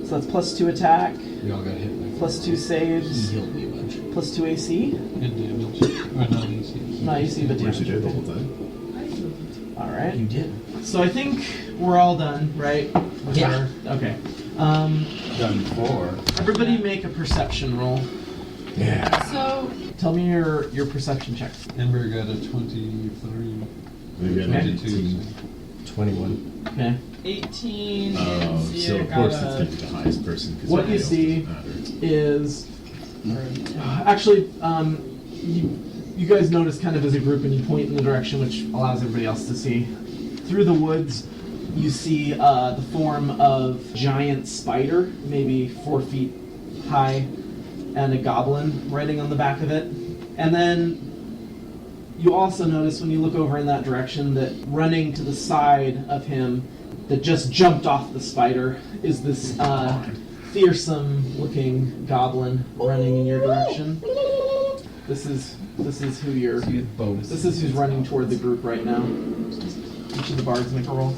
So that's +2 attack, We all got hit by. +2 He saves, healed me a bunch. +2 AC. And damage. Or not easy. Not AC, but Where'd you damage. do it the whole time? All right. You did. So I think we're all done, right? With Yeah. our- okay. Done for. Everybody make a perception roll. Yeah. So, Tell me your perception checks. Ember got a 23. Maybe I Okay. 22. 21. Okay. 18 Oh, and so Zia of got course it's a... gonna be the highest person. 'Cause What everybody you else see doesn't matter. is actually you guys notice kind of as a group, and you point in the direction which allows everybody else to see. Through the woods, you see the form of a giant spider, maybe 4 feet high, and a goblin riding on the back of it. And then you also notice when you look over in that direction that running to the side of him, that just jumped off the spider, is this fearsome-looking goblin running in your direction. This is who you're. So you get bonus. This is who's running toward the group right now. Each of the bards make a roll.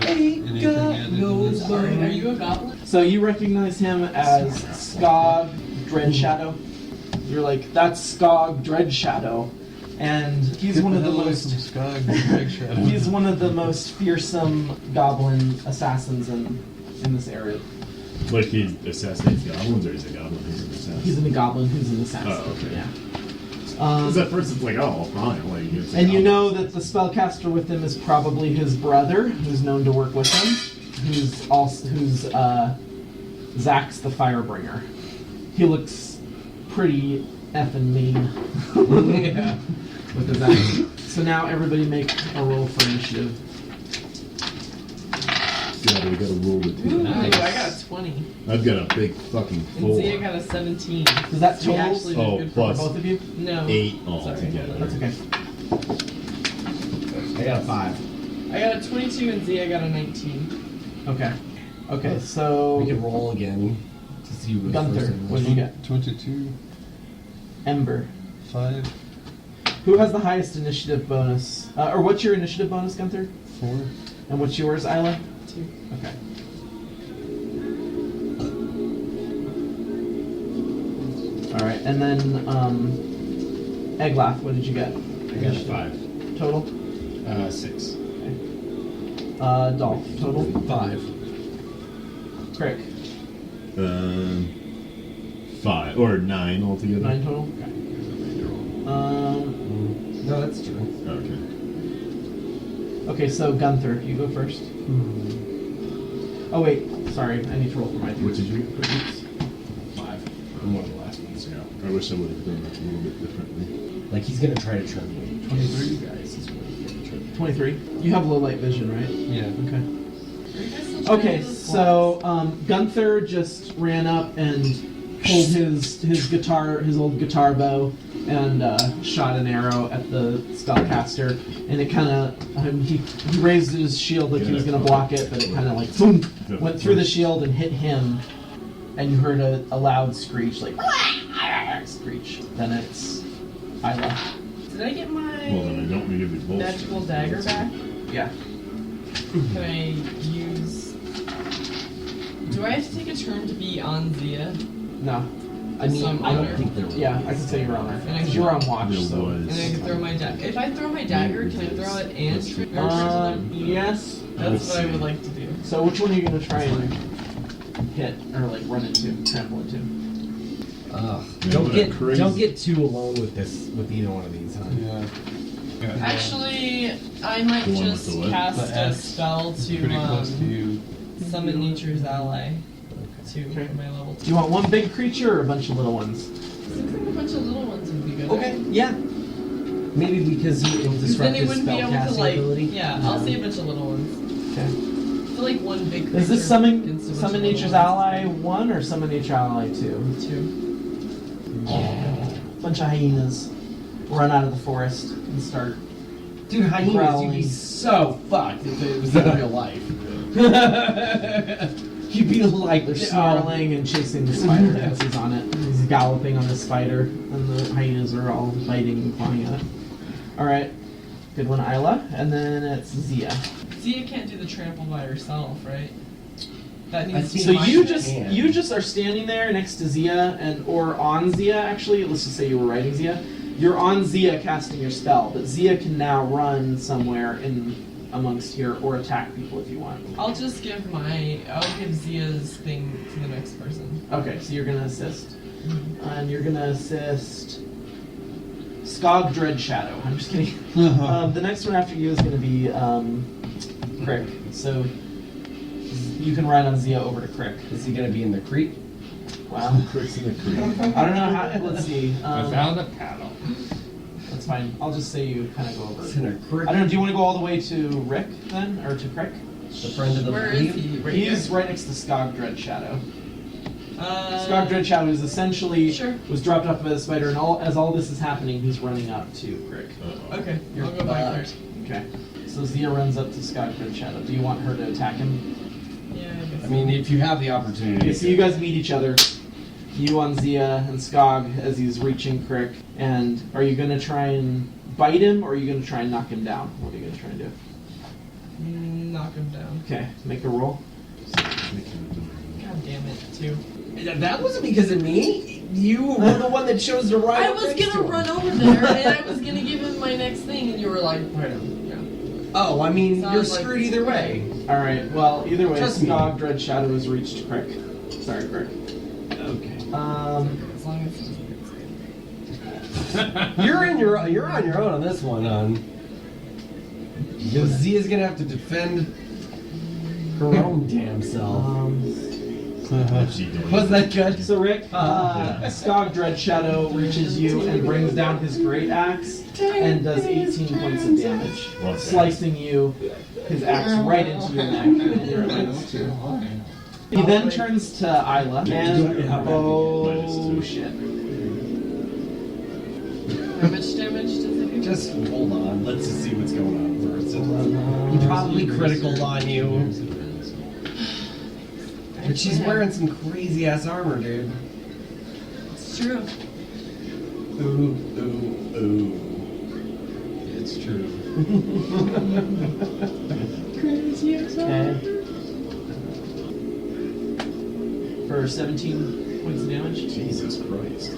Anything added in this? Are you a goblin? So you recognize him as Skog Dreadshadow. You're like, that's Skog Dreadshadow, and he's one of the most. He's one of the most fearsome goblin assassins in this area. Like he assassinates goblins, or he's a goblin who's an assassin? He's a goblin who's an assassin. Oh, okay. Yeah. Because at first it's like, oh, fine, like it's a And you goblin. know that the spellcaster with him is probably his brother, who's known to work with him, who's Zax the Firebringer. He looks pretty effing mean. Yeah. With his axe. So now everybody make a roll for initiative. God, we gotta roll the two. Ooh, Nice. I got a 20. I've got a big fucking And Zia 4. got a 17. Does that So we total actually did Oh, good plus. for both of you? No. 8 Sorry. altogether. That's okay. I got a 5. I got a 22 and Zia got a 19. Okay. Okay, so We can roll again to see who goes Gunther, first. what did you get? 22. Ember. 5. Who has the highest initiative bonus? Or what's your initiative bonus, Gunther? 4. And what's yours, Isla? 2. Okay. All right, and then Eglath, what did you get? I got a 5. Total. 6. Dolph, total. 5. Crick, 5 or 9 altogether. 9 total. No, that's true. Okay. Okay, so Gunther, you go first. Oh wait, sorry, I need to roll for my What did you get? Oops. 5. I'm one of the last ones to go. I wish I would have done that a little bit differently. Like he's gonna try to turn me. 23? You guys is what he's gonna turn me. 23. You have low light vision, right? Yeah. Okay. Are you guys still trying Okay, to do this so Gunther just ran up and pulled his guitar, his old guitar bow, and shot an arrow at the spellcaster, and it kind of he raised his shield like he was gonna block it, but it kind of like boom went through the shield and hit him, and you heard a loud screech like screech. Then it's Isla. Did I get my Well, then I don't give you both. magical dagger back? Yeah. Can I use... Do I have to take a turn to be on Zia? No. I mean, Some I don't other- think there was. Yeah, I can say you're on there. And I 'Cause can- you're on watch, There so. And I was. can throw my dagger. If I throw my dagger, can I throw it and... Yes. That's what I would like to do. So which one are you gonna try and hit or like run into, trample into? Don't get too alone with this with either one of these, huh? Yeah. Actually, I might The one with just the what? cast The a X. spell Pretty to close to you. summon nature's ally. Okay. To my level Do 2. you want one big creature or a bunch of little ones? Looks like a bunch of little ones would be good. Okay, yeah. Maybe because it'll Because disrupt then it his wouldn't be able to spellcasting like. ability. Yeah, I'll say a bunch of little ones. Okay. I feel like one big creature. Is this against summon a bunch of summon little nature's ones. ally 1 or summon nature's ally 2? 2. Bunch of hyenas run out of the forest and start. Dude, hyenas, Growling. you'd be so fucked if it was in real life. You'd be like, They're snarling and chasing the spider as he's on it. He's galloping on the spider, and the hyenas are all biting and clawing at it. Alright, good one, Isla. And then it's Zia. Zia can't do the trample by herself, right? That I needs to think So be you my- just can. you just are standing there next to Zia or on Zia actually. Let's just say you were riding Zia. You're on Zia casting your spell, but Zia can now run somewhere in amongst here or attack people if you want. I'll give Zia's thing to the next person. Okay, so you're gonna assist. And you're gonna assist Skog Dreadshadow. I'm just kidding. The next one after you is gonna be Crick. So you can ride on Zia over to Crick. Is he gonna be in the creek? Wow. Crick's in the creek. I don't know how. Let's see. I found a paddle. That's fine. I'll just say you kind of go over. It's in a creek. I don't know. Do you want to go all the way to Rick then, or to Crick? The friend of the Where is lead? he? Right He's here? right next to Skog Dreadshadow. Skog Skog Dreadshadow is essentially Sure. was dropped off by the spider, and as all this is happening, he's running up to Crick. Okay, You're I'll go back there. fucked. Okay. So Zia runs up to Skog Dreadshadow. Do you want her to attack him? Yeah, I guess. I mean, if you have the opportunity. Okay, so you guys meet each other. You on Zia and Skog as he's reaching Crick. And are you going to try and bite him, or are you going to try and knock him down? What are you going to try and do? Knock him down. Okay, make a roll. God damn it, 2. That wasn't because of me. You were the one that chose to ride. I up was next to gonna him. run over there and I was gonna give him my next thing, and you were like, right him. Yeah. Oh, I mean, Sounds you're like- screwed either way. Alright, well, either way, Trust me. Skog Dreadshadow has reached Crick. Sorry, Crick. Okay. As long as You're on your own on this one, Because Zia's gonna have to defend her own damn self. What's she doing? Was that good? So Rick, Skog Dreadshadow reaches you and brings down his great axe and does 18 points of damage, Okay. slicing you, his axe right into your neck. And you're at -2. He then turns to Isla and oh shit. how much damage does it do? Just hold on. Let's just see what's going on first. He probably critical on you. But she's wearing some crazy ass armor, dude. It's true. Ooh. It's true. Okay. For 17 points of damage. Jesus Christ.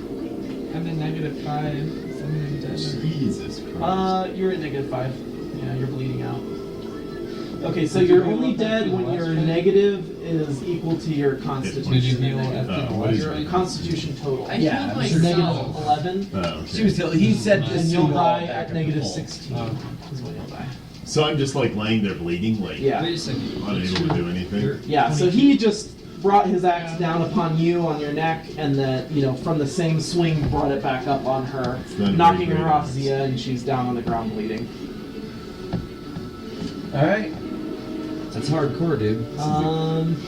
I'm in -5. So I'm dead. Jesus Christ. You're at -5. Yeah, you're bleeding out. Okay, so you're only dead when your negative is equal to your constitution. Did you heal after What is Your it? constitution total. I Yeah, healed You're negative myself. 11, Oh, okay. She was he said this and you'll to die back at up the negative pole. 16. Oh. Is when you'll die. So I'm just like laying there bleeding, like Yeah. Wait a second. unable to do anything. Yeah, so he just brought his axe down upon you on your neck, and that, from the same swing brought it back up on her, not a knocking very her great off axe. Zia, and she's down on the ground bleeding. Alright. That's hardcore, dude.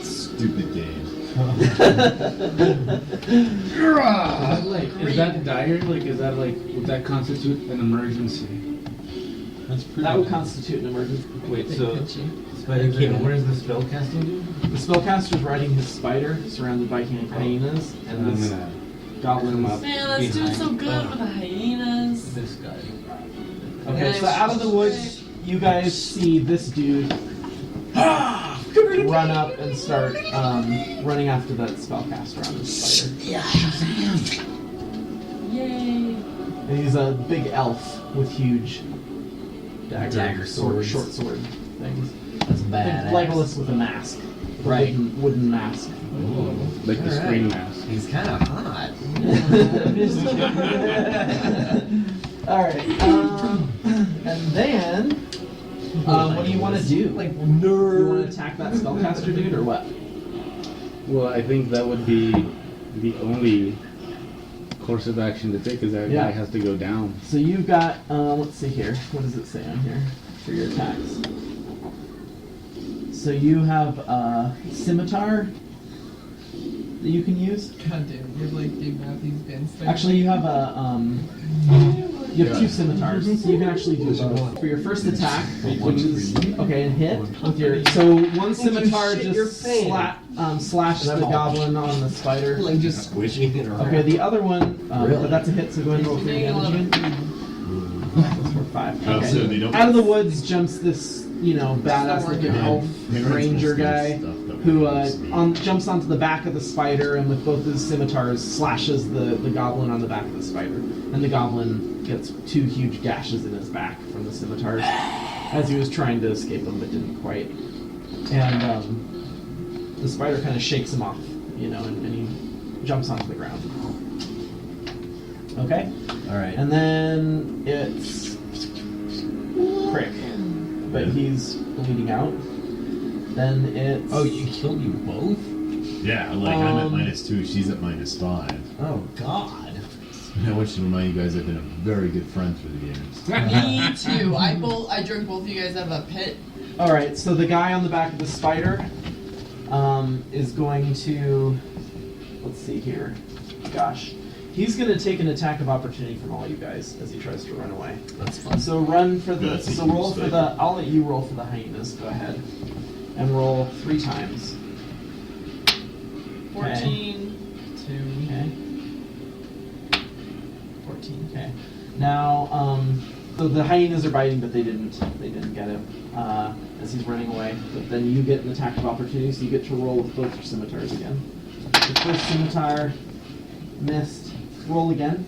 Stupid game. Is that dire? Is that would that constitute an emergency? That's pretty That would good. constitute an emergency. Wait, so Pinchy. what does the spell casting do? The spellcaster's riding his spider, surrounded by hyenas, and I'm this gonna goblin come up. Man, that's doing so good with the hyenas. This guy. Okay, so out of the woods, you guys see this dude run up and start running after that spellcaster on the spider. Yay. And he's a big elf with huge dagger Dagger sword, swords. short sword things. That's badass. Like Legolas with a mask. Right. Wooden mask. Like the screen mask. He's kind of hot. Alright, and then, what do you want to do? Like You want nerd. to attack that spellcaster dude, or what? Well, I think that would be the only course of action to take, because that Yeah. guy has to go down. So you've got, let's see here, what does it say on here for your attacks? So you have a scimitar that you can use. God damn it, you're like giving out these bends. Actually, you have a, you have two scimitars, so you can actually do both. For your first attack, which is, okay, and hit with your, so one scimitar shit your just pants. slashes the goblin on the spider. Like just squishing it around. Okay, the other one, Really? but that's a hit, so go ahead and roll 3 damage again. That's for 5. Oh, Okay. so they don't- Out of the woods jumps this, badass looking elf ranger guy who jumps onto the back of the spider and with both his scimitars slashes the goblin on the back of the spider. And the goblin gets 2 huge gashes in his back from the scimitars as he was trying to escape them but didn't quite. And the spider kind of shakes him off, and he jumps onto the ground. Okay? Alright. And then it's Crick, but he's bleeding out. Then it's... Oh, you killed you both? Yeah, I'm at -2, she's at -5. Oh, God. I want you to remind you guys I've been a very good friend through the years. Me too. I drunk both of you guys out of a pit. Alright, so the guy on the back of the spider is going to... Let's see here. Gosh. He's going to take an attack of opportunity from all you guys as he tries to run away. That's fun. So run for the... That's a So huge roll for spider. the... I'll let you roll for the hyenas. Go ahead. And roll 3 times. 14, 2, Okay. 14. Okay. Now, so the hyenas are biting, but they didn't get him as he's running away. But then you get an attack of opportunity, so you get to roll with both your scimitars again. The first scimitar missed. Roll again.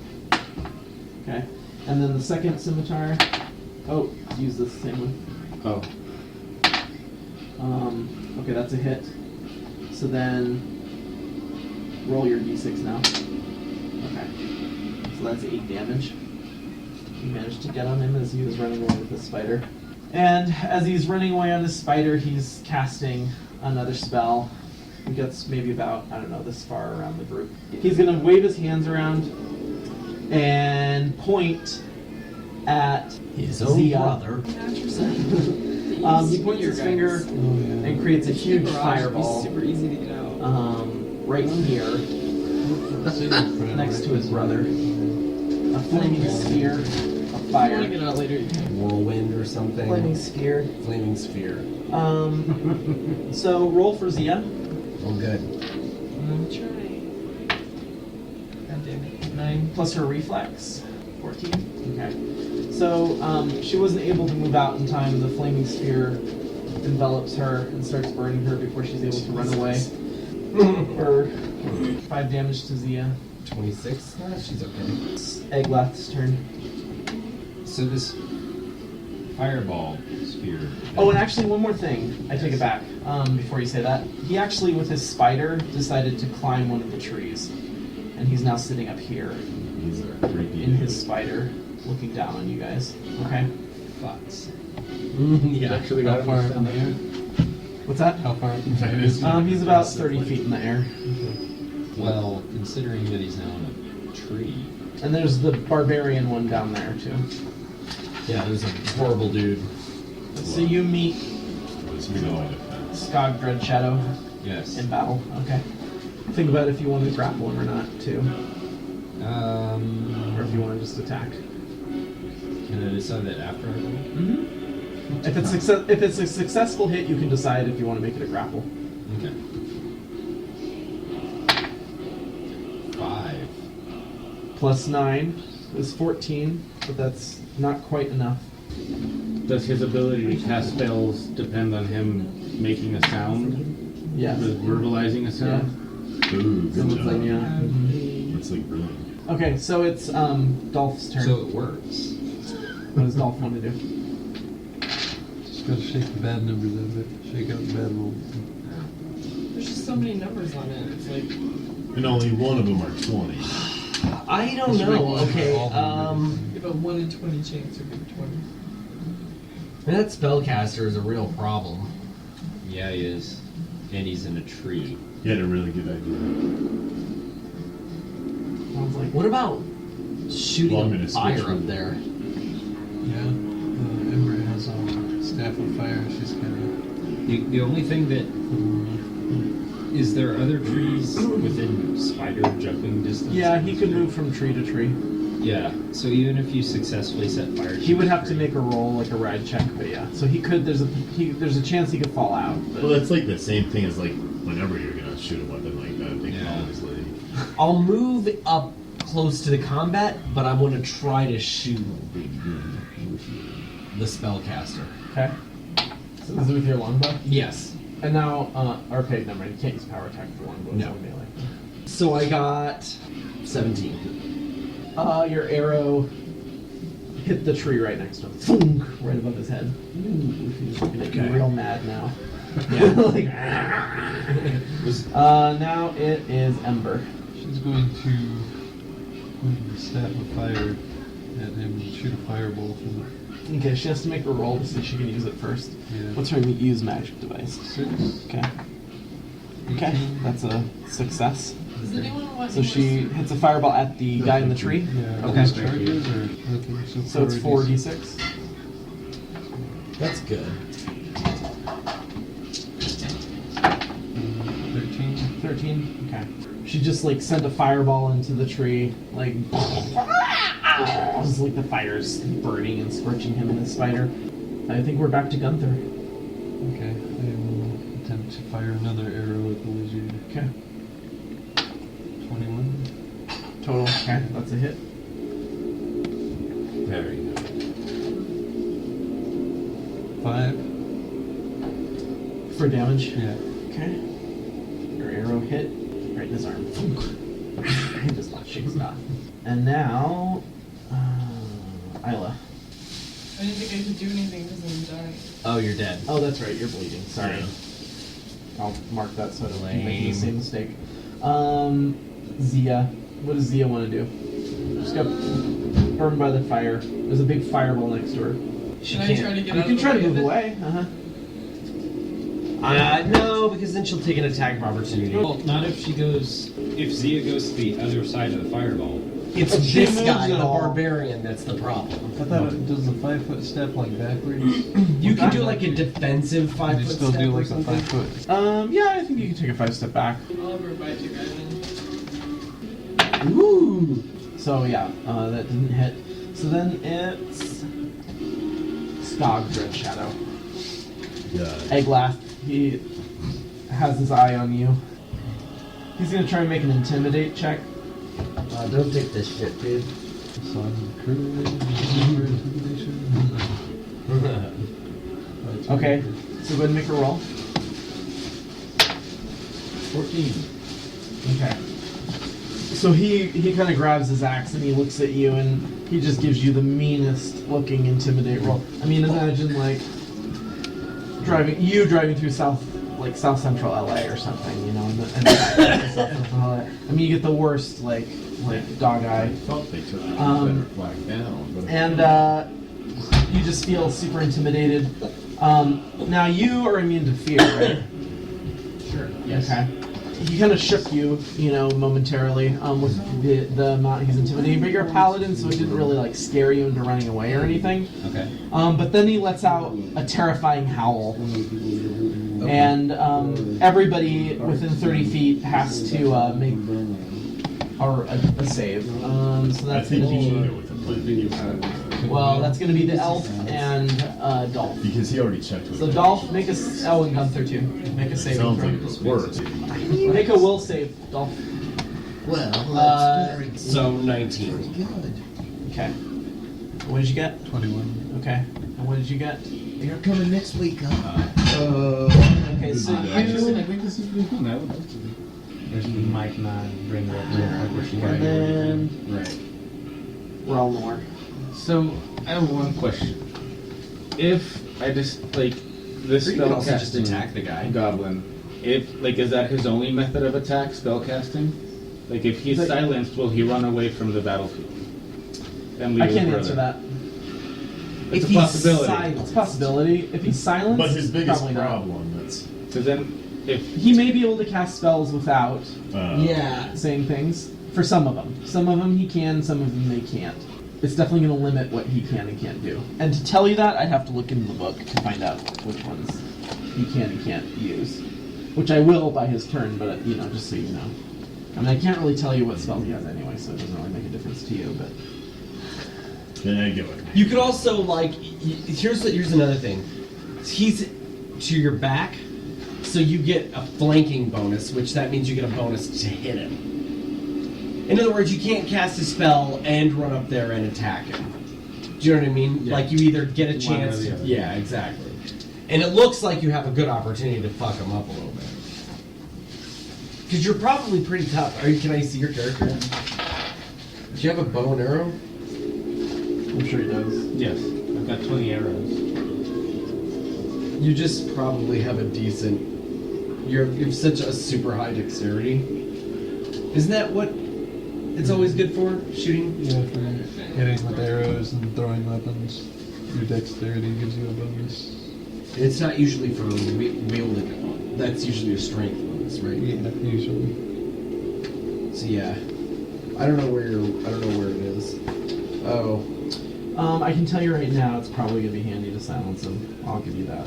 Okay. And then the second scimitar. Oh, use the same one. Oh. Okay, that's a hit. So then roll your d6 now. Okay. So that's 8 damage. You managed to get on him as he was running away with the spider. And as he's running away on the spider, he's casting another spell. He gets maybe about, I don't know, this far around the group. He's going to wave his hands around and point at His own Zia. brother. He points his finger and creates a huge fireball Super easy to get out. right here next to his brother. A flaming sphere of If you want to fire. get out later, you can. Whirlwind or something. Flaming sphere. Flaming sphere. So roll for Zia. Oh, good. I'm trying. God damn it. 9. Plus her reflex. 14. Okay. So she wasn't able to move out in time. The flaming sphere envelops her and starts burning her before she's able to run away. Or 5 damage to Zia. 26? She's okay. It's Eglath's turn. So this fireball sphere. Oh, and actually, one more thing. I take it back before you say that. He actually, with his spider, decided to climb one of the trees. And he's now sitting up here He's a creepy in his spider, looking down on you guys. Okay? Thoughts. Yeah. Actually How got far him up in the air? What's that? How far up in the That air? is He's about 30 feet in the air. Well, considering that he's now in a tree. And there's the barbarian one down there, too. Yeah, there's a horrible dude. So you meet was no defense. Skog Dreadshadow Yes. in battle. Okay. Think about if you want to grapple him or not, too. Or if you want to just attack. Can I decide that after I roll? Mm-hmm. If it's a successful hit, you can decide if you want to make it a grapple. Okay. 5. Plus 9 is 14, but that's not quite enough. Does his ability to cast spells depend on him making a sound? Yeah. Verbalizing a sound? Ooh, good Someone's job. like, yeah. That's like brilliant. Okay, so it's Dolph's turn. So it works. What does Dolph want to do? Just gotta shake the bad numbers out of it. Shake out the bad rolls. There's just so many numbers on it. It's like And only one of them are 20. I don't Just know. roll Okay, all the numbers. you have a 1 in 20 chance to get 20. that spellcaster is a real problem. Yeah, he is. And he's in a tree. He had a really good idea. Sounds like What about shooting Well, I'm a gonna fire switch up with- there? Yeah. Ember has a staff of fire. She's kind The only thing that is there other trees within spider jumping distance? yeah, he could move from tree to tree. Yeah. So even if you successfully set fire, He would have to make a roll like a ride check, but yeah. So he could. There's a chance he could fall out. But Well, that's like the same thing as like whenever you're gonna shoot a weapon like that, they can Yeah. always like. I'll move up close to the combat, but I want to try to shoot the spellcaster. okay. So this is with your longbow. Yes. And now, okay, never mind. You can't use power attack for longbow. No. It's only melee. So I got 17. Your arrow hit the tree right next to him. Thunk, right above his head. Ooh, he's looking at you Okay. real mad now. Like, now it is Ember. of. She's going to move the staff of fire at him and shoot a fireball from it. Okay, she has to make a roll to see if she can use it first. Yeah. What's her use magic device? 6. Okay. Okay, that's a success. Does anyone want So she hits a fireball at the guy in the tree. Yeah. Okay. Charges or nothing. So it's 4d6. That's good. 13. 13. Okay. She just like sent a fireball into the tree, like just like the fire's burning and scorching him and the spider. I think we're back to Gunther. Okay. I will attempt to fire another arrow at the lizard. Okay. 21. Total. Okay, that's a hit. Very good. 5. For damage. Yeah. Okay. Your arrow hit right in his arm. He just not shakes it off. And now, Isla. I didn't think I could do anything because I'm dying. Oh, you're dead. Oh, that's right. You're bleeding. Sorry. Yeah. I'll mark that so I don't make the Lame. same mistake. Zia. What does Zia want to do? Just got burned by the fire. There's a big fireball next to her. Should I try to get You out can of the try to way of move it? away. No, because then she'll take an attack of opportunity. Well, not if she goes. If Zia goes to the other side of the fireball. It's She this moves guy, at the all. barbarian, that's the problem. I thought it does the 5-foot step like backwards. You can do like a defensive You 5-foot still step do or like a something. 5-foot. Yeah, I think you can take a 5-step back. I'll revive you guys then. Ooh. So yeah, that didn't hit. So then it's Skog Dreadshadow. Yeah. Eglath, he has his eye on you. He's gonna try and make an intimidate check. Don't take this shit, dude. So I'm intimidation. Okay, so go ahead and make a roll. 14. Okay. So he kind of grabs his axe and he looks at you and he just gives you the meanest looking intimidate roll. I mean, imagine like driving through South Central LA or something, you know, and South Central LA. I mean, you get the worst like dog eye. I thought they took the Um, Confederate flag down, but And you just feel super intimidated. Now you are immune to fear, right? Sure. Okay. He kind of shook you, you know, momentarily with the amount he's intimidating. But you're a paladin, so it didn't really like scare you into running away or anything. Okay. But then he lets out a terrifying howl, and everybody within 30 feet has to make a save. So I that's think gonna you should be go with the plan that you had. that's gonna be the elf and Dolph. Because he already checked with So me. Dolph, make a and Gunther too. Make a saving Sounds throw. like this works. Make a will save, Dolph. Well, Uh, So 19. good. Okay. What did you get? 21. Okay. And what did you get? You're coming next week, huh? Okay, so Actually, you I think this is good. I would love to. There's Mike not bring that where she got and then Right. Relnor. So I have one question. If I just like this Or you could spell also just casting attack the guy. goblin. If like is that his only method of attack, spell casting? Like if he's silenced, will he run away from the battlefield? And leave I his can't brother? answer that. It's If a he's possibility. silent. It's a possibility. If he's silenced, But his biggest probably not. problem that's Because then, if He may be able to cast spells without Yeah. saying things. For some of them. Some of them he can, some of them they can't. It's definitely going to limit what he can and can't do. And to tell you that, I'd have to look into the book to find out which ones he can and can't use. Which I will by his turn, but, you know, just so you know. I mean, I can't really tell you what spell he has anyway, so it doesn't really make a difference to you, but... there you go. You could also like here's another thing. He's to your back, so you get a flanking bonus, which that means you get a bonus to hit him. In other words, you can't cast a spell and run up there and attack him. Do you know what I mean? Yeah. Like you either get a One or chance the to, other. yeah, exactly. And it looks like you have a good opportunity to fuck him up a little bit. Because you're probably pretty tough. Can I see your character? Do you have a bow and arrow? I'm sure he does. yes, I've got 20 arrows. You just probably have a decent. You've such a super high dexterity. Isn't that what it's always good for? Shooting? Yeah, for hitting with arrows and throwing weapons, your dexterity gives you a bonus. It's not usually for wielding. That's usually a strength bonus, right? Yeah, usually. So yeah, I don't know where it is. Oh, I can tell you right now, it's probably going to be handy to silence him. I'll give you that.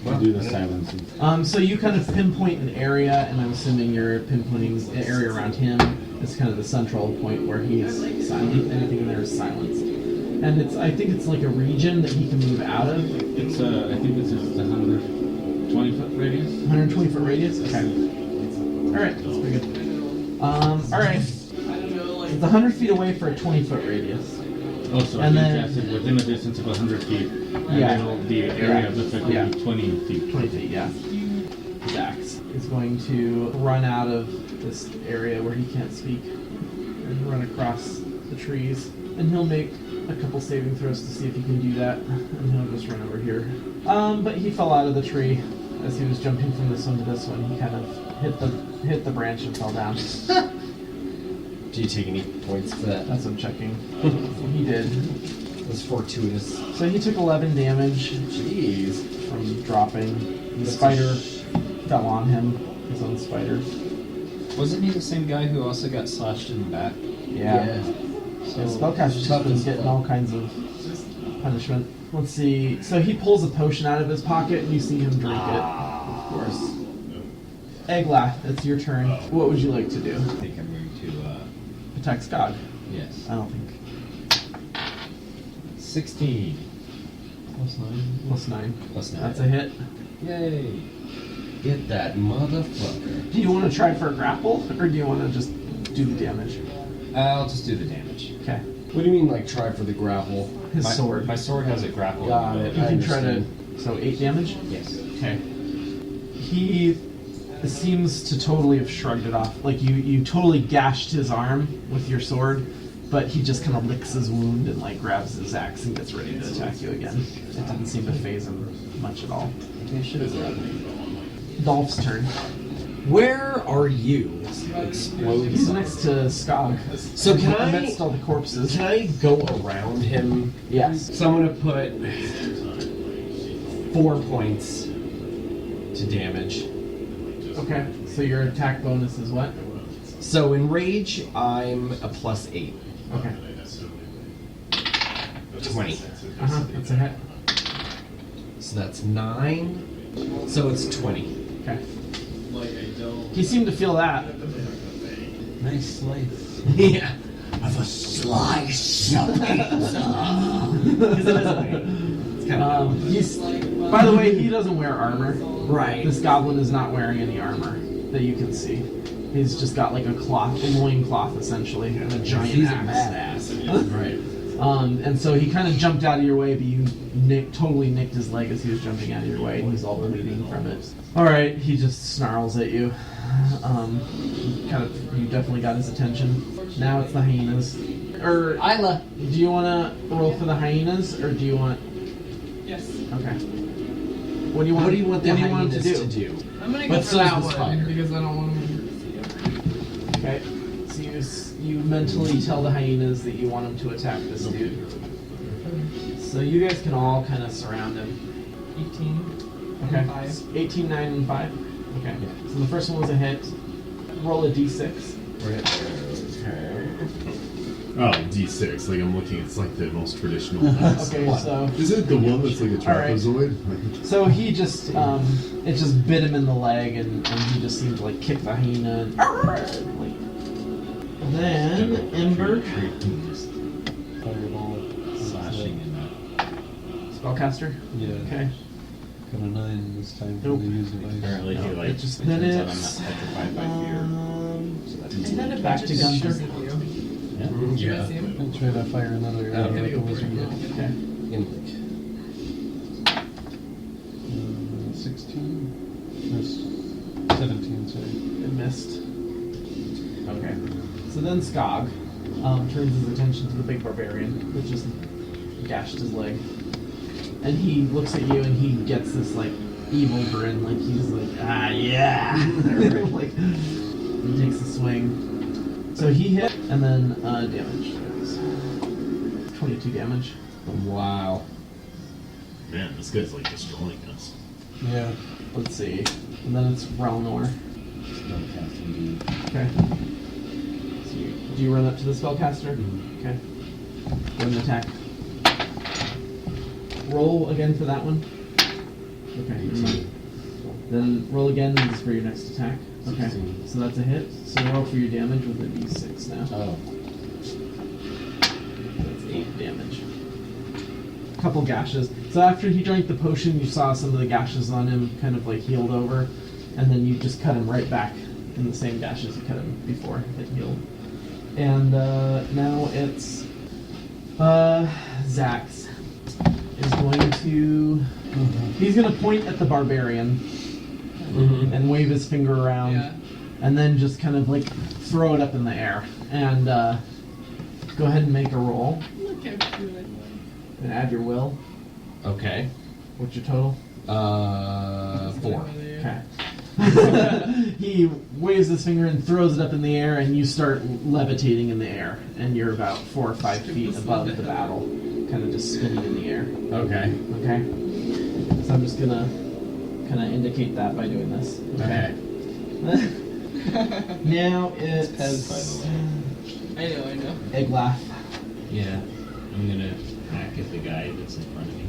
I'll do the silencing. So you kind of pinpoint an area, and I'm assuming you're pinpointing an area around him. It's kind of the central point where he's silent. Anything in there is silenced. And I think it's like a region that he can move out of. It's I think it's just a 120-foot radius. 120-foot radius? Okay. Alright, that's pretty good. Alright. It's 100 feet away for a 20-foot radius. Oh, so And I then- can cast it within a distance of 100 feet. And Yeah. then the area of effect will Yeah. be 20 feet. 20 feet, yeah. Zax is going to run out of this area where he can't speak and run across the trees. And he'll make a couple saving throws to see if he can do that. And he'll just run over here. But he fell out of the tree as he was jumping from this one to this one. He kind of hit the branch and fell down. do you take any points for that? That's what I'm checking. He did. That's fortuitous. So he took 11 damage Jeez. from dropping. The That's a spider fell on him, his own spider. Wasn't he the same guy who also got slashed in the back? Yeah. So spellcaster's just been getting all kinds of punishment. Let's see. So he pulls a potion out of his pocket, and you see him drink it. Of course. Eglath, it's your turn. What would you like to do? I think I'm going to, Attack Skog? yes. I don't think. 16. +9. +9. That's a hit. Yay. Get that motherfucker. Do you want to try for a grapple, or do you want to just do the damage? I'll just do the damage. Okay. What do you mean, like, try for the grapple? His sword. My sword has a grapple. Got it. You I can try to. understand. So 8 damage? Yes. Okay. He seems to totally have shrugged it off. Like you totally gashed his arm with your sword, but he just kind of licks his wound and like grabs his axe and gets ready to attack you again. It didn't seem to faze him much at all. Maybe I should have grabbed me. Dolph's turn. Where are you? Explode. He's next to Skog. So can I- amidst all the corpses? Can I go around him? Yes. So I'm gonna put 4 points to damage. Okay. So your attack bonus is what? So in rage, I'm a +8. Okay. 20. That's a hit. So that's 9. So it's 20. Okay. He seemed to feel that. Nice slice. Yeah. Of a slice of pizza. Because it is a pain. It's kind of He's. By the way, he doesn't wear armor. right. This goblin is not wearing any armor that you can see. He's just got like a loin cloth essentially, and a giant He's a axe. badass. Right. And so he kind of jumped out of your way, but you totally nicked his leg as he was jumping out of your way, and he's all bleeding from it. All right, he just snarls at you. You definitely got his attention. Now it's the hyenas. Or Isla. do you want to roll for the hyenas, or do you want? Yes. Okay. What do you want? What do you want the him hyenas to do? I'm gonna go But for so that is the one spider. because I don't want him to see it. Okay. So you mentally tell the hyenas that you want him to attack this dude. So you guys can all kind of surround him. 18. Okay. And 5. 18, 9, and 5. Okay. So the first one was a hit. Roll a d6. Oh, D6. Like I'm looking, it's like the most traditional. dice. Okay, so Is it the one that's like a All right. trapezoid? so he just it just bit him in the leg, and he just seemed to like kick the hyena. And then Ember, Fireball. Slashing in that. spellcaster. Yeah. Okay. Got a 9 this time for Nope. the user base. Apparently, he like it just it then turns out I'm it's not petrified by fear. I had a Back bunch to of Gunther. pictures of you. Did you guys see him? I'm trying to fire another arrow Okay. at the wizard. Okay. 16? Or 17, sorry. It missed. Okay. So then Skog turns his attention to the big barbarian, which just gashed his leg. And he looks at you and he gets this like evil grin, like he's like, ah yeah. Like he takes a swing. So he hit and then damage. 22 damage. Wow. Man, this guy's like destroying us. Yeah. Let's see. And then it's Relnor. Okay. So do you run up to the spellcaster? Okay. Go and attack. Roll again for that one. Okay. Then roll again and just for your next attack. Okay. So that's a hit. So roll for your damage with a d6 now. Oh. That's 8 damage. Couple gashes. So after he drank the potion, you saw some of the gashes on him kind of like healed over, and then you just cut him right back in the same gashes you cut him before it healed. And now it's Zax is going to. He's going to point at the barbarian and wave his finger around, Yeah. and then just kind of like throw it up in the air. And go ahead and make a roll Look how cute. and add your will. Okay. What's your total? 4. Okay. He waves his finger and throws it up in the air, and you start levitating in the air, and you're about 4 or 5 feet above the battle, kind of just spinning in the air. Okay. Okay. So I'm just gonna kind of indicate that by doing this. Okay. Now it's Pez, by the way. I know. Eglaf. Yeah. I'm gonna hack at the guy that's in front of me.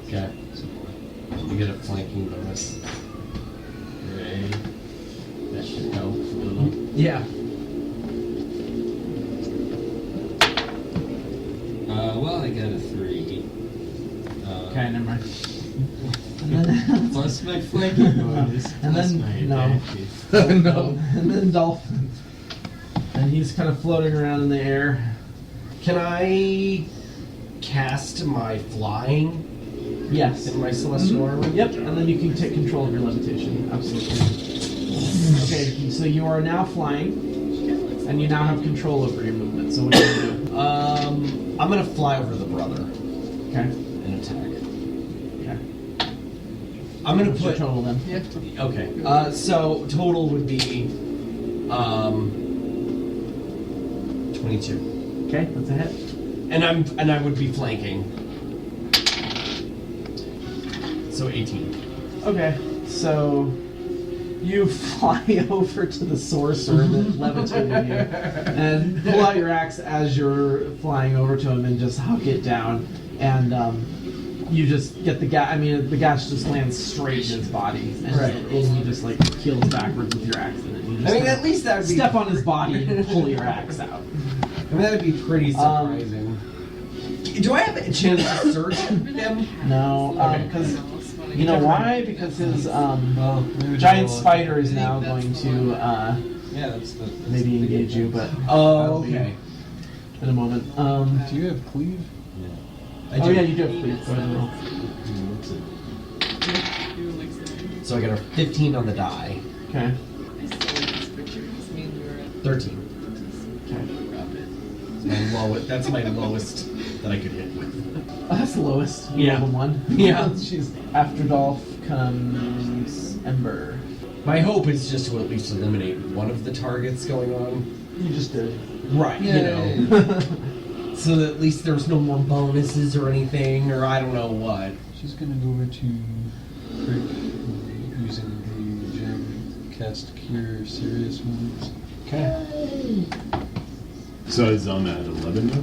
Okay. You get a flanking bonus. Hooray. That should help a little. Yeah. Well, I got a 3. Okay, never mind. And then, Plus my flanking bonus. And plus then- my no. advantage. no. And then Dolphin. And he's kind of floating around in the air. Can I cast my flying Yes. in my celestial armor? Yep, and then you can take control of your levitation. Absolutely. Okay, so you are now flying, and you now have control over your movement. So what do you do? I'm gonna fly over the brother Okay. and attack. Okay. I'm gonna What's your put. total then? Yeah. Okay. So total would be 22, Okay, that's a hit. and I would be flanking. So 18. Okay, so you fly over to the sorcerer that levitated you, and pull out your axe as you're flying over to him, and just huck it down, and you just get the gas. I mean, the gas just lands straight in his body, and, Right. and you just like keels backwards with your axe, and then you just I mean, kinda at least that would be. step on his body and pull your axe out. I mean, that would be pretty surprising. Do I have a chance to search him? No, Okay. because you know why? Because his Well, maybe giant we'll- spider is now going to Yeah, that's the. maybe engage you, but Oh, that'll be okay. in a moment. Do you have cleave? I Oh do. yeah, you do have please. Go ahead and roll. So I got a 15 on the die. Okay. I still like this picture. This means we were at 13. Okay. That's my lowest that I could hit with. Oh, that's the lowest. Yeah. Level 1. Yeah. She's after Dolph comes Ember. My hope is just to at least eliminate one of the targets going on. You just did. Right, you know. So that at least there's no more bonuses or anything, or I don't know what. She's gonna go over to Crick using the gem, cast Cure Serious Wounds. Okay. So I'm at 11 now?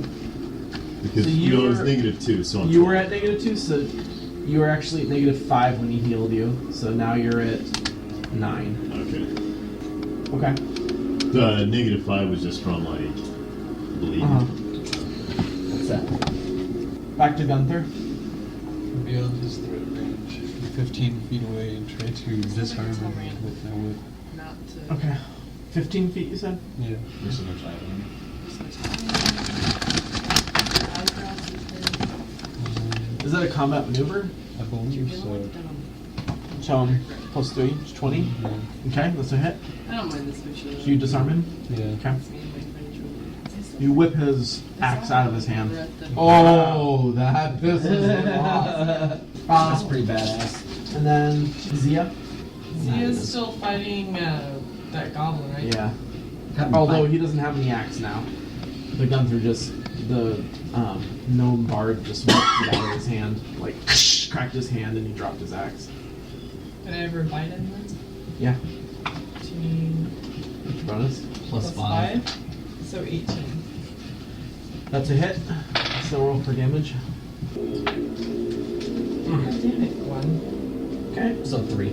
Because So you you was were- -2, so I'm You were 12. at -2, so you were actually at -5 when he healed you. So now you're at 9. Okay. Okay. The -5 was just from, like, bleeding. What's that? Back to Gunther. Beyond his threat range, 15 feet away and try to disarm him with my whip. Not to. Okay. 15 feet, you said? Yeah. There's so much item. Is that a combat maneuver? I believe so. Show him. +3, it's 20. Yeah. Okay, that's a hit. I don't mind this machine. So you disarm him? Yeah. Okay. You whip his axe out of his hand. Oh, that pisses him off. That's pretty badass. And then Zia. Zia's still fighting that goblin, right? Yeah. Although he doesn't have any axe now. The Gunther just, the gnome bard just whipped it out of his hand. Like, cracked his hand and he dropped his axe. Did I ever bite him then? Yeah. 18 What's your bonus? plus 5. So 18. That's a hit. So roll for damage. God damn it, 1. Okay. So 3.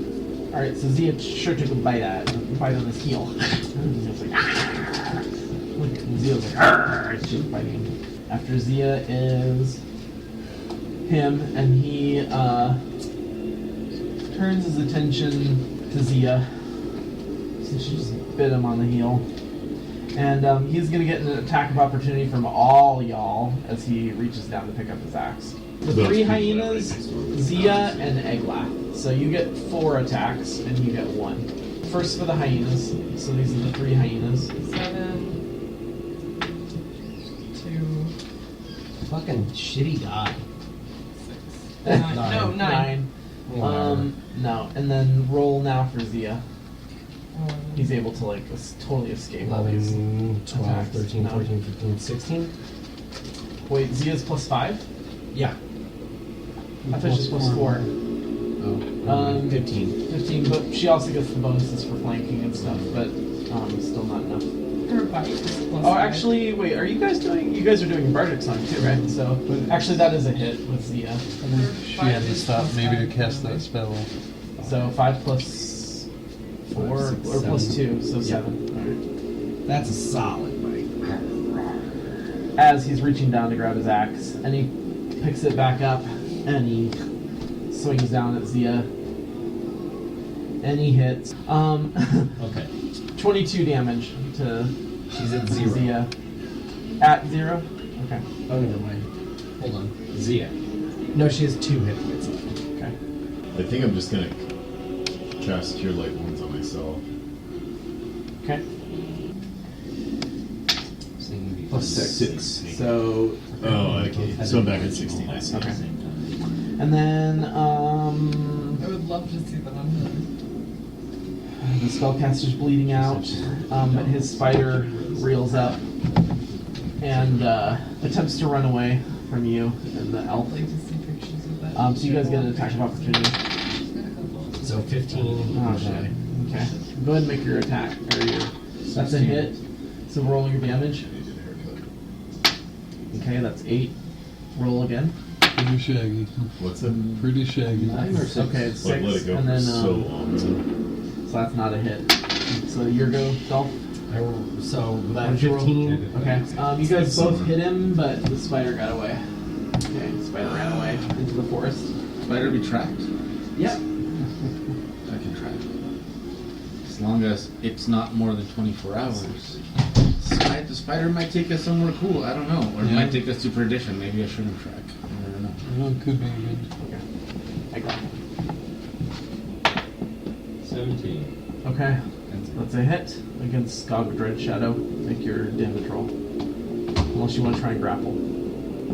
Alright, so Zia sure took a bite on his heel. And Zia's like, "Argh." And Zia's like, "Argh." She's biting him. After Zia is him, and he turns his attention to Zia, since she just bit him on the heel. And he's going to get an attack of opportunity from all y'all as he reaches down to pick up his axe. The Those 3 people that hyenas, right next to him. Zia and Eglath. So you get 4 attacks and you get 1. First for the hyenas. So these are the 3 hyenas. 7. 2. Fucking shitty die. 6. 9. No, 9. No. And then roll now for Zia. 11. He's able to like totally escape all these 11, 12, attacks. 13, No. 14, 15, 16. Wait, Zia's +5? Yeah. I thought she was +4. Oh. 15. 15, but she also gets the bonuses for flanking and stuff, but still not enough. Her bite is plus Oh, 5. actually, wait, you guys are doing Bardic's on too, right? So, actually that is a hit with Zia. She had to stop maybe to cast that spell. So 5 plus 4, 5, 6, or plus 7. 2, so Yeah. 7. That's a solid bite. As he's reaching down to grab his axe, and he picks it back up, and he swings down at Zia, and he hits. Okay. 22 damage to She's at 0. Zia. At 0? Okay. Oh, never mind. Hold on. Zia. No, she has 2 hit points left. Okay. I think I'm just gonna cast Cure Light Wounds on myself. Okay. So you can be Plus 6. 6. So, Oh, okay. So I'm back at 16. I see. okay. And then, I would love to see that on him. the spellcaster's bleeding out, but his spider reels up and attempts to run away from you and the elf. I'd like to see pictures of that. So you guys get an attack of opportunity. So 15. Oh shit. Okay. Go ahead and make your attack. Or your, that's a hit. So roll your damage. Okay, that's 8. Roll again. Pretty shaggy. What's that? Pretty shaggy. Okay, it's 6. Like, let it go and for then, so long. so that's not a hit. So your go, Dolph. So that What'd you roll? 15. Okay. You guys both hit him, but the spider got away. Okay, the spider ran away into the forest. Spider be tracked? Yep. I can track. As long as it's not more than 24 hours. The spider might take us somewhere cool. I don't know. Or it Yeah. might take us to perdition. Maybe I shouldn't track. I don't know. Well, it could be good. I got it. 17. Okay. That's a hit against Skog Dreadshadow. Make your damage roll. Unless you want to try and grapple.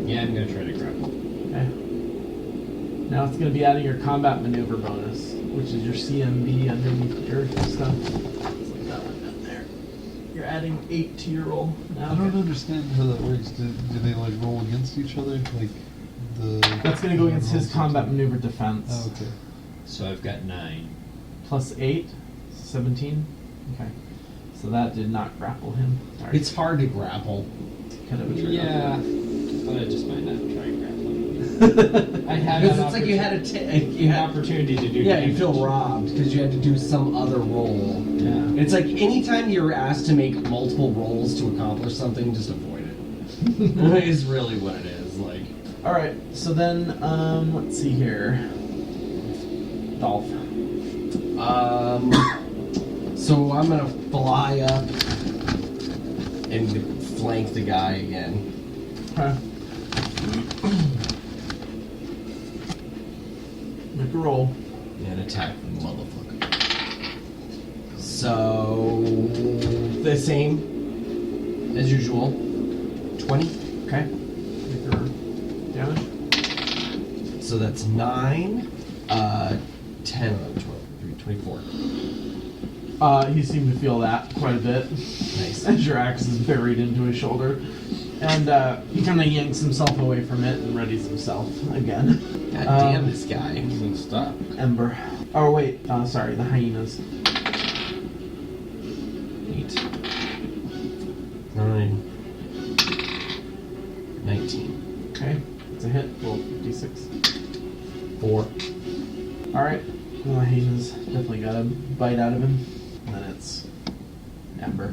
Yeah, I'm gonna try to grapple. Okay. Now it's going to be adding your combat maneuver bonus, which is your CMB underneath your stuff. It's like that one down there. You're adding 8 to your roll now. I don't understand how that works. Do they like roll against each other? Like the. That's going to go against his combat maneuver defense. Oh, okay. So I've got 9. Plus 8, 17. Okay. So that did not grapple him. Sorry. It's hard to grapple. kind of a trade-off. Yeah, but I just might not try grappling. I had Because an it's like you had an opportunity to do Yeah, damage. you feel robbed because you had to do some other roll. Yeah. It's like anytime you're asked to make multiple rolls to accomplish something, just avoid it. Is really what it is. Like, all right. So then, let's see here. Dolph. So I'm gonna fly up and flank the guy again. Okay. Make a roll. And attack the motherfucker. So the same as usual. 20. Okay. Make your damage. So that's 9, 10, 12, 24. He seemed to feel that quite a bit. Nice. As your axe is buried into his shoulder. And he kind of yanks himself away from it and readies himself again. God damn this guy. Doesn't stop. Ember. Oh, wait. Sorry, the hyenas. 8. 9. 19. Okay. It's a hit. Roll d6. 4. Alright. Well, the hyenas definitely got a bite out of him. And then it's Ember.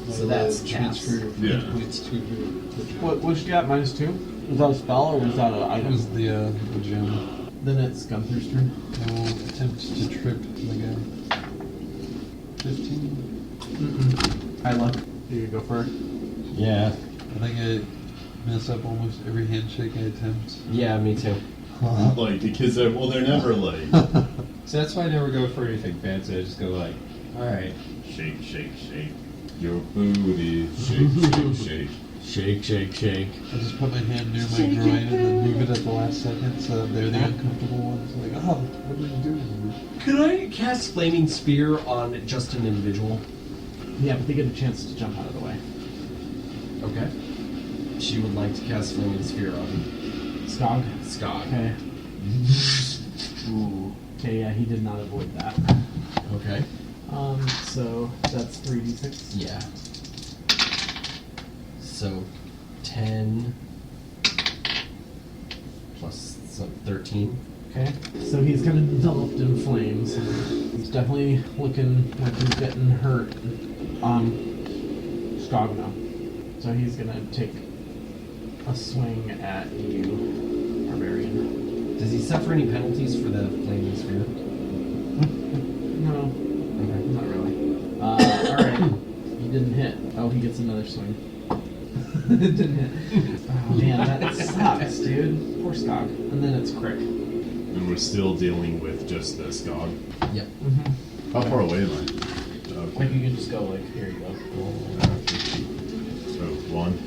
So that's caps. Yeah. It's 2. What you got? -2? Was that a spell or was that an It item? was the gem. Then it's Gunther's turn. I will attempt to trip the guy. 15. High luck. You go for it. Yeah. I think I mess up almost every handshake I attempt. Yeah, me too. Like, because they're never like, So that's why I never go for anything fancy. I just go like, alright. shake, shake, shake. Your booty, shake, shake, shake. Shake, shake, shake. I just put my hand near my groin and then move it at the last second so that they're the uncomfortable ones. Like, oh, what are you doing? Could I cast Flaming Spear on just an individual? Yeah, but they get a chance to jump out of the way. Okay. She would like to cast Flaming Spear on Skog. Skog. Okay. Ooh. Okay, yeah, he did not avoid that. Okay. So that's 3d6. Yeah. So 10 plus some 13. Okay. So he's kind of enveloped in flames. He's definitely looking like he's getting hurt. Skog now. So he's gonna take a swing at you, Barbarian. Does he suffer any penalties for the Flaming Spear? No. Okay. Not really. Alright. He didn't hit. Oh, he gets another swing. It didn't hit. Oh, man, that sucks, dude. Poor Skog. And then it's Crick. And we're still dealing with just the Skog. Yep. How far away am I? Like, you can just go, like, here you go. So 1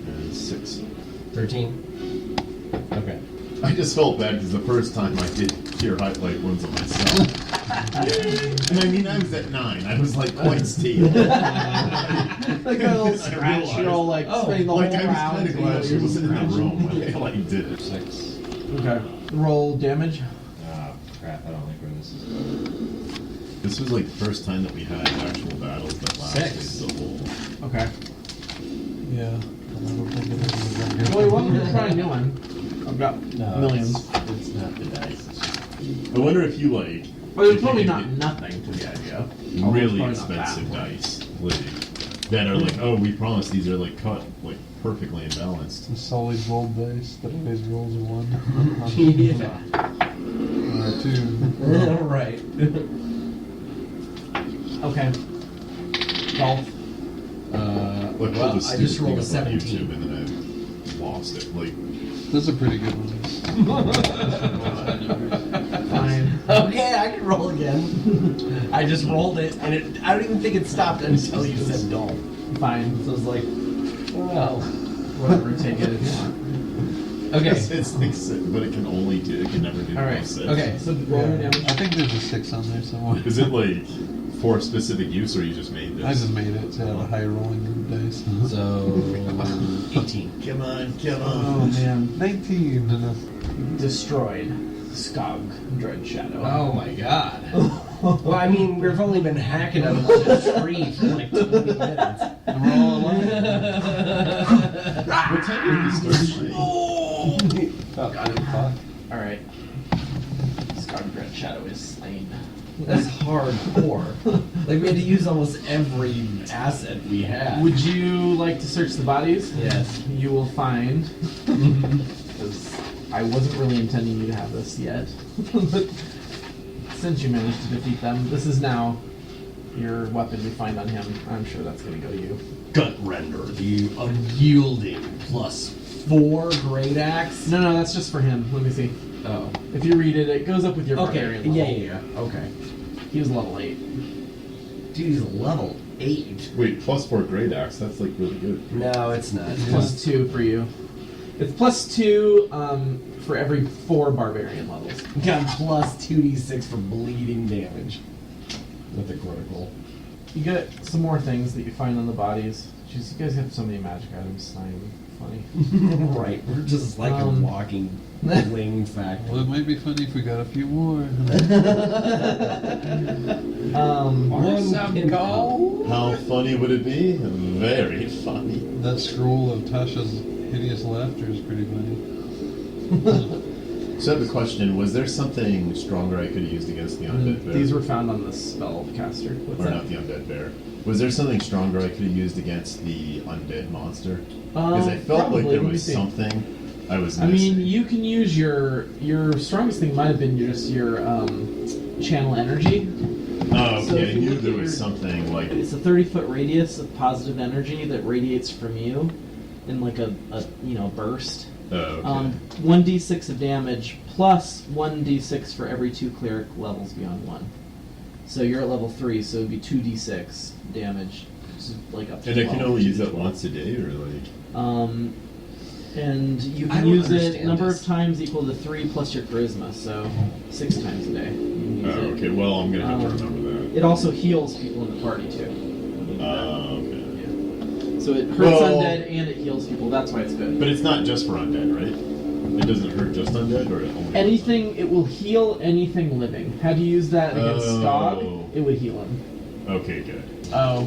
and 6. 13. Okay. I just felt bad because the first time I did cure highlight wounds on myself. And I mean, I was at 9. I was like quite steel. Like a little scratch, you know, like, spinning the Like whole I was round. kind of glad she wasn't in the room when I like did it. 6. Okay. Roll damage. Ah, crap, I don't like where this is going. This was like the first time that we had actual battles that lasted 6. the whole. Okay. Yeah. I don't think it is that good. Well, welcome to try a new one. I've got millions. It's not the dice. I wonder if you like. But it's if probably you not can nothing to the idea. get really Although it's probably not expensive bad. dice like, that are like, oh, we promise these are like cut like perfectly imbalanced. The solid gold dice that always rolls a 1. Yeah. Or 2. Right. Okay. Golf. Like Well, all this I just stupid rolled a thing up on 17. YouTube and then I lost it. Like Those are pretty good ones. Fine. Okay, I can roll again. I just rolled it, and I don't even think it stopped until you said golf. Fine. So it's like, well, Whatever, take it if you want. Okay. But it can only do. It can never do. All right. 6. Okay. So roll your damage. I think there's a 6 on there somewhere. Is it like for specific use, or you just made this? I just made it to have a high rolling dice. So 18. Come on, come Oh on. man, 19. Destroyed. Skog Dreadshadow. Oh my god. Well, I mean, we've only been hacking at a tree for like 20 minutes. And we're all alive. What time did you start? About 8 o'clock. All right. Skog Dreadshadow is slain. That's hardcore. Like, we had to use almost every asset we had. Would you like to search the bodies? Yes. You will find. Because I wasn't really intending you to have this yet. But since you managed to defeat them, this is now your weapon we find on him. I'm sure that's going to go to you. Gut render, the unyielding +4 great axe. No, that's just for him. Let me see. Oh. If you read it, it goes up with your Okay. barbarian level. Yeah. Okay. He was level 8. Dude, he's level 8. Wait, +4 great axe. That's like really good. No, it's not. It's +2 for you. It's +2 for every 4 barbarian levels. Got +2d6 for bleeding damage with the critical. You get some more things that you find on the bodies. Jeez, you guys have so many magic items. It's not even funny. Right, we're just like a walking wing factory. Well, it might be funny if we got a few more. One can go. How funny would it be? Very funny. That scroll of Tasha's hideous laughter is pretty funny. So I have a question. Was there something stronger I could have used against the undead bear? These were found on the spellcaster. What's Or that? not the undead bear. Was there something stronger I could have used against the undead monster? Because I felt probably. like there Let me was see. something I was I missing. mean, you can use your strongest thing might have been just your channel energy. Oh, So okay. if I you knew look there at was your- something like... It's a 30-foot radius of positive energy that radiates from you in like a burst. Oh, okay. 1d6 of damage plus 1d6 for every 2 cleric levels beyond 1. So you're at level 3, so it'd be 2d6 damage, which is like up to and I 12. can only use that once a day, or like... And you I can don't use it understand number this. of times equal to 3 plus your charisma, so 6 times a day. You can use Oh, it. okay. Well, I'm gonna have to remember that. It also heals people in the party too. Okay. Yeah. So it hurts Well- undead and it heals people. That's why it's good. But it's not just for undead, right? It doesn't hurt just undead, or it only... Anything, it will heal anything living. Had you used that against Oh. Skog, it would heal him. Okay, good. Oh.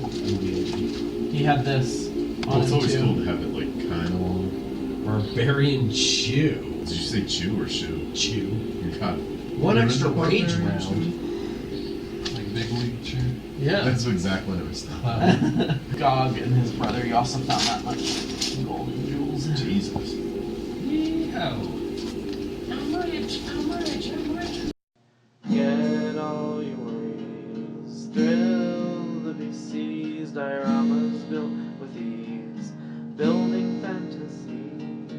He had this Well, on it's him always too. cool to have it like kind of long. Barbarian chew. Did you say chew or shoe? Chew. God. One There extra is a rage barbarian round. Like big league chew. Yeah. That's exactly what I was thinking. Gog and his brother, you also found that much golden jewels. Jesus. Get all your worries, thrill the big cities, dioramas built with ease, building fantasies,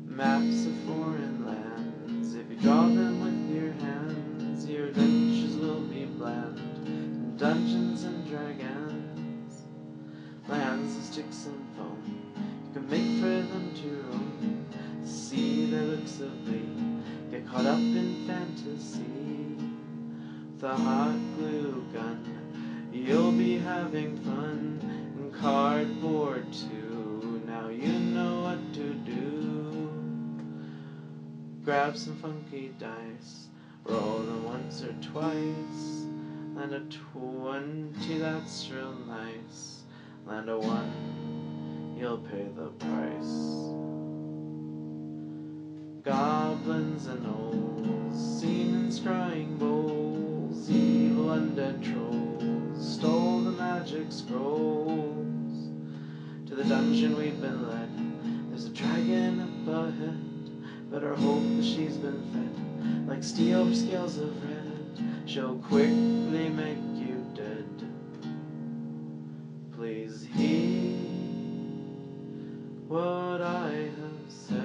maps of foreign lands. If you draw them with your hands, your adventures will be bland. Dungeons and dragons, lands of sticks and foam. You can make for them to roam, see their looks of glee. Get caught up in fantasy with a hot glue gun. You'll be having fun in cardboard too. Now you know what to do. Grab some funky dice, roll them once or twice. Land a 20, that's real nice. Land a 1, you'll pay the price. Goblins and gnolls, seen in scrying bowls, evil undead trolls, stole the magic scrolls. To the dungeon we've been led, there's a dragon up ahead, better hope that she's been fed, like steel over scales of red, she'll quickly make you dead. Please heed what I have said.